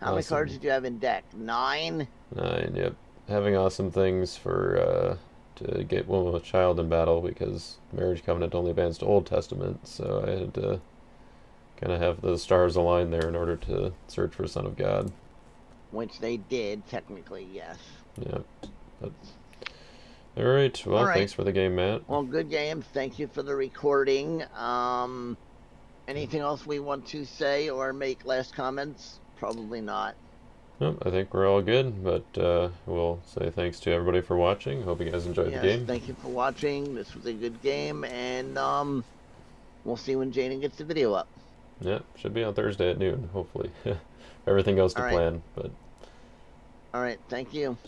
How many cards awesome did you have in deck? 9. 9, yep, having awesome things for to get woman with child in battle because marriage covenant only bans to Old Testament, so I had to kind of have the stars align there in order to search for Son of God. Which they did technically, yes. Yeah. But, all right. All Well, right. thanks for the game, Matt. Well, good game. Thank you for the recording. Anything else we want to say or make last comments? Probably not. Nope, I think we're all good, but we'll say thanks to everybody for watching. Hope you guys enjoyed the Yes, game. thank you for watching. This was a good game, and we'll see when Jaden gets the video up. Yeah, should be on Thursday at noon, hopefully. Everything goes to All right. plan, but All right. Thank you.